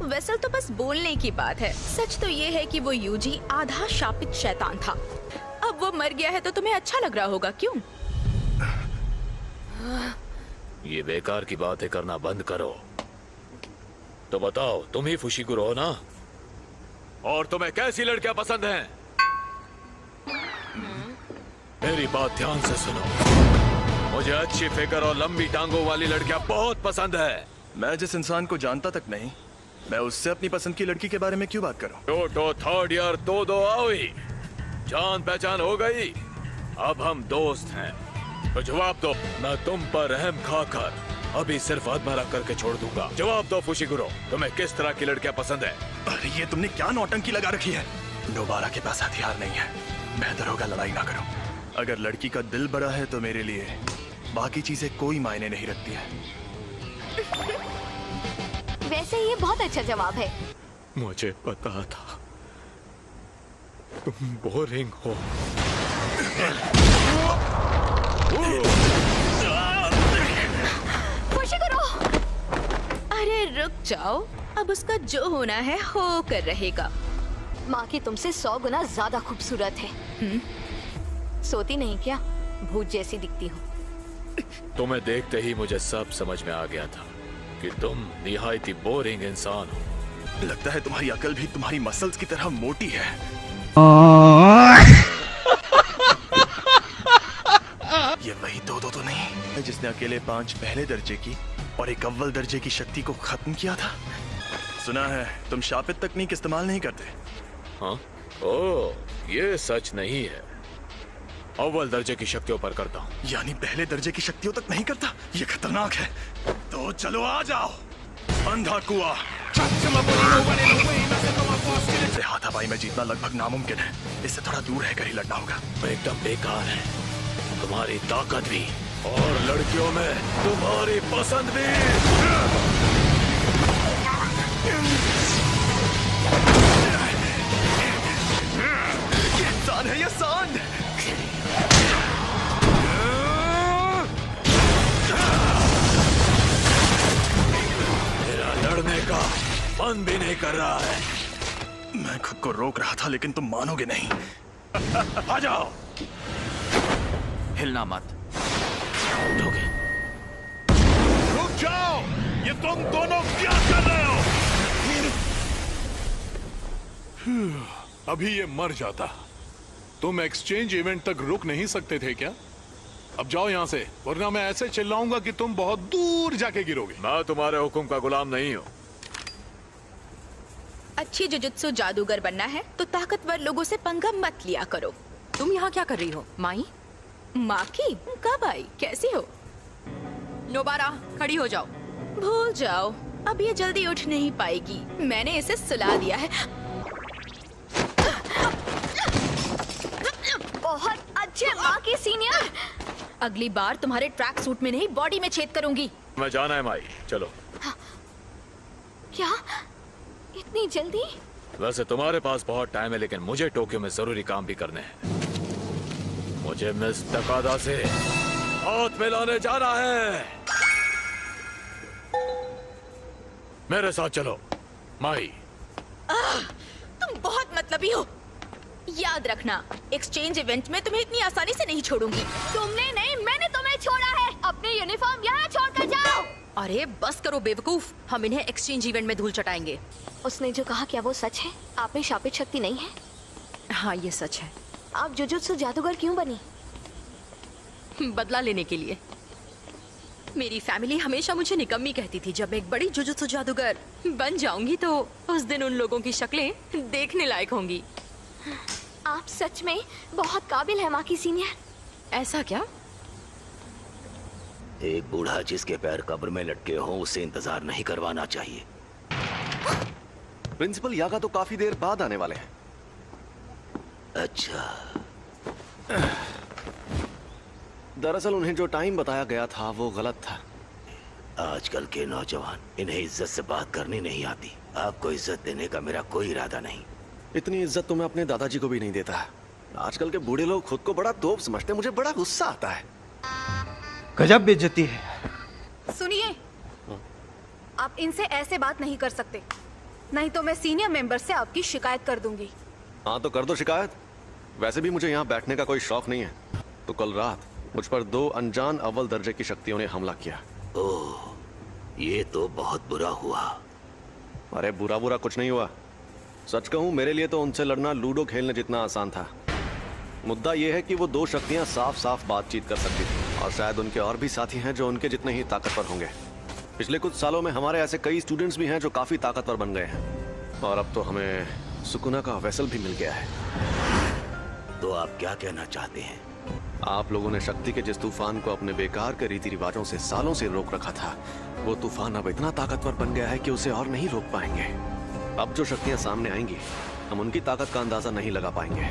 वेसल तो बस बोलने की बात है। सच तो ये है कि वो यूजी आधा शापित शैतान था। अब वो मर गया है तो तुम्हें अच्छा लग रहा होगा, क्यों? ये बेकार की बातें करना बंद करो। तो बताओ, तुम ही फुशिगुरो हो ना? और तुम्हें कैसी लड़कियां पसंद हैं? मेरी बात ध्यान से सुनो। मुझे अच्छी फिगर और लंबी टांगों वाली लड़कियां बहुत पसंद है। मैं जिस इंसान को जानता तक नहीं, मैं उससे अपनी पसंद की लड़की के बारे में क्यों बात करूं? क्योटो थर्ड ईयर तोदो आओई, जान पहचान हो गई। अब हम दोस्त हैं, तो जवाब दो। मैं तुम पर रहम खाकर अभी सिर्फ आत्महत्या करके छोड़ दूंगा। जवाब दो फुशिगुरो, तुम्हें किस तरह की लड़कियां पसंद है? अरे ये तुमने क्या नौटंकी लगा रखी है? दोबारा के पास हथियार नहीं है, बेहतर होगा लड़ाई ना करो। अगर लड़की का दिल बड़ा है तो मेरे लिए बाकी चीजें कोई मायने नहीं रखती है। वैसे ये बहुत अच्छा जवाब है। मुझे पता था तुम बोरिंग हो। अरे रुक जाओ, अब उसका जो होना है हो कर रहेगा। माँ की तुमसे 100 गुना ज्यादा खूबसूरत है। सोती नहीं क्या? भूत जैसी दिखती हो। तुम्हें देखते ही मुझे सब समझ में आ गया था कि तुम निहायती बोरिंग इंसान हो। लगता है तुम्हारी अकल भी तुम्हारी मसल्स की तरह मोटी है। ये वही दो तो नहीं जिसने अकेले 5 पहले दर्जे की और एक अव्वल दर्जे की शक्ति को खत्म किया था। सुना है तुम शापित तकनीक इस्तेमाल नहीं करते। हाँ? ओह, ये सच नहीं है। अव्वल दर्जे की शक्तियों पर करता हूँ। यानी पहले दर्जे की शक्तियों तक नहीं करता? ये खतरनाक है। तो चलो आ जाओ। अंधा कुआं। इससे हाथापाई में जीतना लगभग नामुमकिन है। इससे थोड़ा दूर रहकर ही लड़ना होगा। एकदम बेकार है। तुम्हारी ताकत भी और लड़कियों में तुम्हारी पसंद भी। ये इंसान है, ये सांड। मेरा लड़ने का मन भी नहीं कर रहा है। मैं खुद को रोक रहा था लेकिन तुम मानोगे नहीं। आ जाओ। हिलना मत। रुक जाओ, ये तुम दोनों क्या कर रहे हो? अभी ये मर जाता। तुम एक्सचेंज इवेंट तक रुक नहीं सकते थे क्या? अब जाओ यहाँ से, वरना मैं ऐसे चिल्लाऊंगा कि तुम बहुत दूर जाके गिरोगे। मैं तुम्हारे हुक्म का गुलाम नहीं हूँ। अच्छी जुजुत्सु जादूगर बनना है तो ताकतवर लोगों से पंगा मत लिया करो। तुम यहाँ क्या कर रही हो माई? माँ की? कब आई? कैसी हो? नोबारा, खड़ी हो जाओ। भूल जाओ, अब ये जल्दी उठ नहीं पाएगी। मैंने इसे सुला दिया है। बहुत अच्छे माँ की सीनियर। अगली बार तुम्हारे ट्रैक सूट में नहीं, बॉडी में छेद करूंगी। मैं जाना है माई, चलो। क्या? इतनी जल्दी? वैसे तुम्हारे पास बहुत टाइम है, लेकिन मुझे टोक्यो में जरूरी काम भी करने हैं। मुझे मिस तकादा से हाथ मिलाने जाना है। मेरे साथ चलो माई। तुम बहुत मतलबी हो। याद रखना, एक्सचेंज इवेंट में तुम्हें इतनी आसानी से नहीं छोड़ूंगी। तुमने नहीं, मैंने तुम्हें छोड़ा है। अपने यूनिफॉर्म यहाँ छोड़कर जाओ। अरे बस करो बेवकूफ, हम इन्हें एक्सचेंज इवेंट में धूल चटाएंगे। उसने जो कहा क्या वो सच है? आप में शापित शक्ति नहीं है? हाँ ये सच है। आप जुजुत्सु जादूगर क्यों बनी? बदला लेने के लिए। मेरी फैमिली हमेशा मुझे निकम्मी कहती थी। जब मैं एक बड़ी जुजुत्सु जादूगर बन जाऊंगी तो उस दिन उन लोगों की शक्लें देखने लायक होंगी। आप सच में बहुत काबिल है माँ की सीनियर। ऐसा क्या? एक बूढ़ा जिसके पैर कब्र में लटके हों उसे इंतजार नहीं करवाना चाहिए। प्रिंसिपल यागा तो काफी देर बाद आने वाले हैं। अच्छा। दरअसल उन्हें जो टाइम बताया गया था वो गलत था। आजकल के नौजवान, इन्हें इज्जत से बात करनी नहीं आती। आपको इज्जत देने का मेरा कोई इरादा नहीं। इतनी इज्जत तो मैं अपने दादाजी को भी नहीं देता। आजकल के बूढ़े लोग खुद को बड़ा तोप समझते हैं। मुझे बड़ा गुस्सा आता है। गजब बेइज्जती है। सुनिए, आप इनसे ऐसे बात नहीं कर सकते, नहीं तो मैं सीनियर मेंबर से आपकी शिकायत कर दूंगी। हाँ तो कर दो शिकायत। वैसे भी मुझे यहाँ बैठने का कोई शौक नहीं है। तो कल रात मुझ पर 2 अनजान अव्वल दर्जे की शक्तियों ने हमला किया। ओह, ये तो बहुत बुरा हुआ। अरे बुरा बुरा कुछ नहीं हुआ। सच कहूँ मेरे लिए तो उनसे लड़ना लूडो खेलने जितना आसान था। मुद्दा यह है कि वो 2 शक्तियाँ साफ साफ बातचीत कर सकती थी और शायद उनके और भी साथी हैं जो उनके जितने ही ताकतवर होंगे। पिछले कुछ सालों में हमारे ऐसे कई स्टूडेंट्स भी हैं जो काफी ताकतवर बन गए हैं और अब तो हमें सुकुना का वेसल भी मिल गया है। तो आप क्या कहना चाहते हैं? आप लोगों ने शक्ति के जिस तूफान को अपने बेकार के रीति रिवाजों से सालों से रोक रखा था, वो तूफान अब इतना ताकतवर बन गया है कि उसे और नहीं रोक पाएंगे। अब जो शक्तियां सामने आएंगी हम उनकी ताकत का अंदाजा नहीं लगा पाएंगे।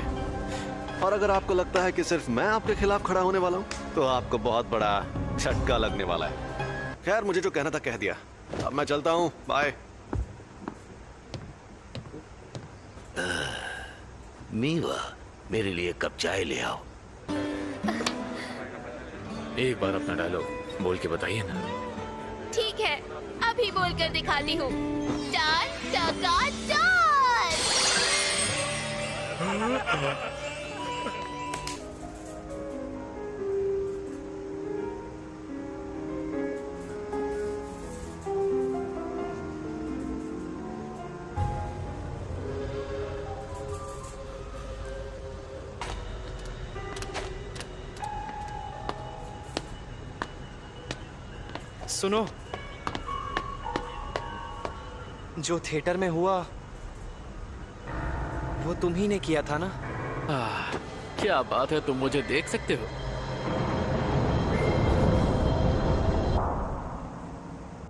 और अगर आपको लगता है कि सिर्फ मैं आपके खिलाफ खड़ा होने वाला हूँ तो आपको बहुत बड़ा झटका लगने वाला है। खैर मुझे जो कहना था कह दिया। अब मैं चलता हूँ, बाय। मीवा, मेरे लिए कप चाय ले आओ। एक बार अपना डायलॉग बोल के बताइए ना। ठीक है, अभी बोलकर दिखाती हूँ। चार टका चार। सुनो, जो थिएटर में हुआ वो तुम ही ने किया था ना? क्या बात है, तुम मुझे देख सकते हो?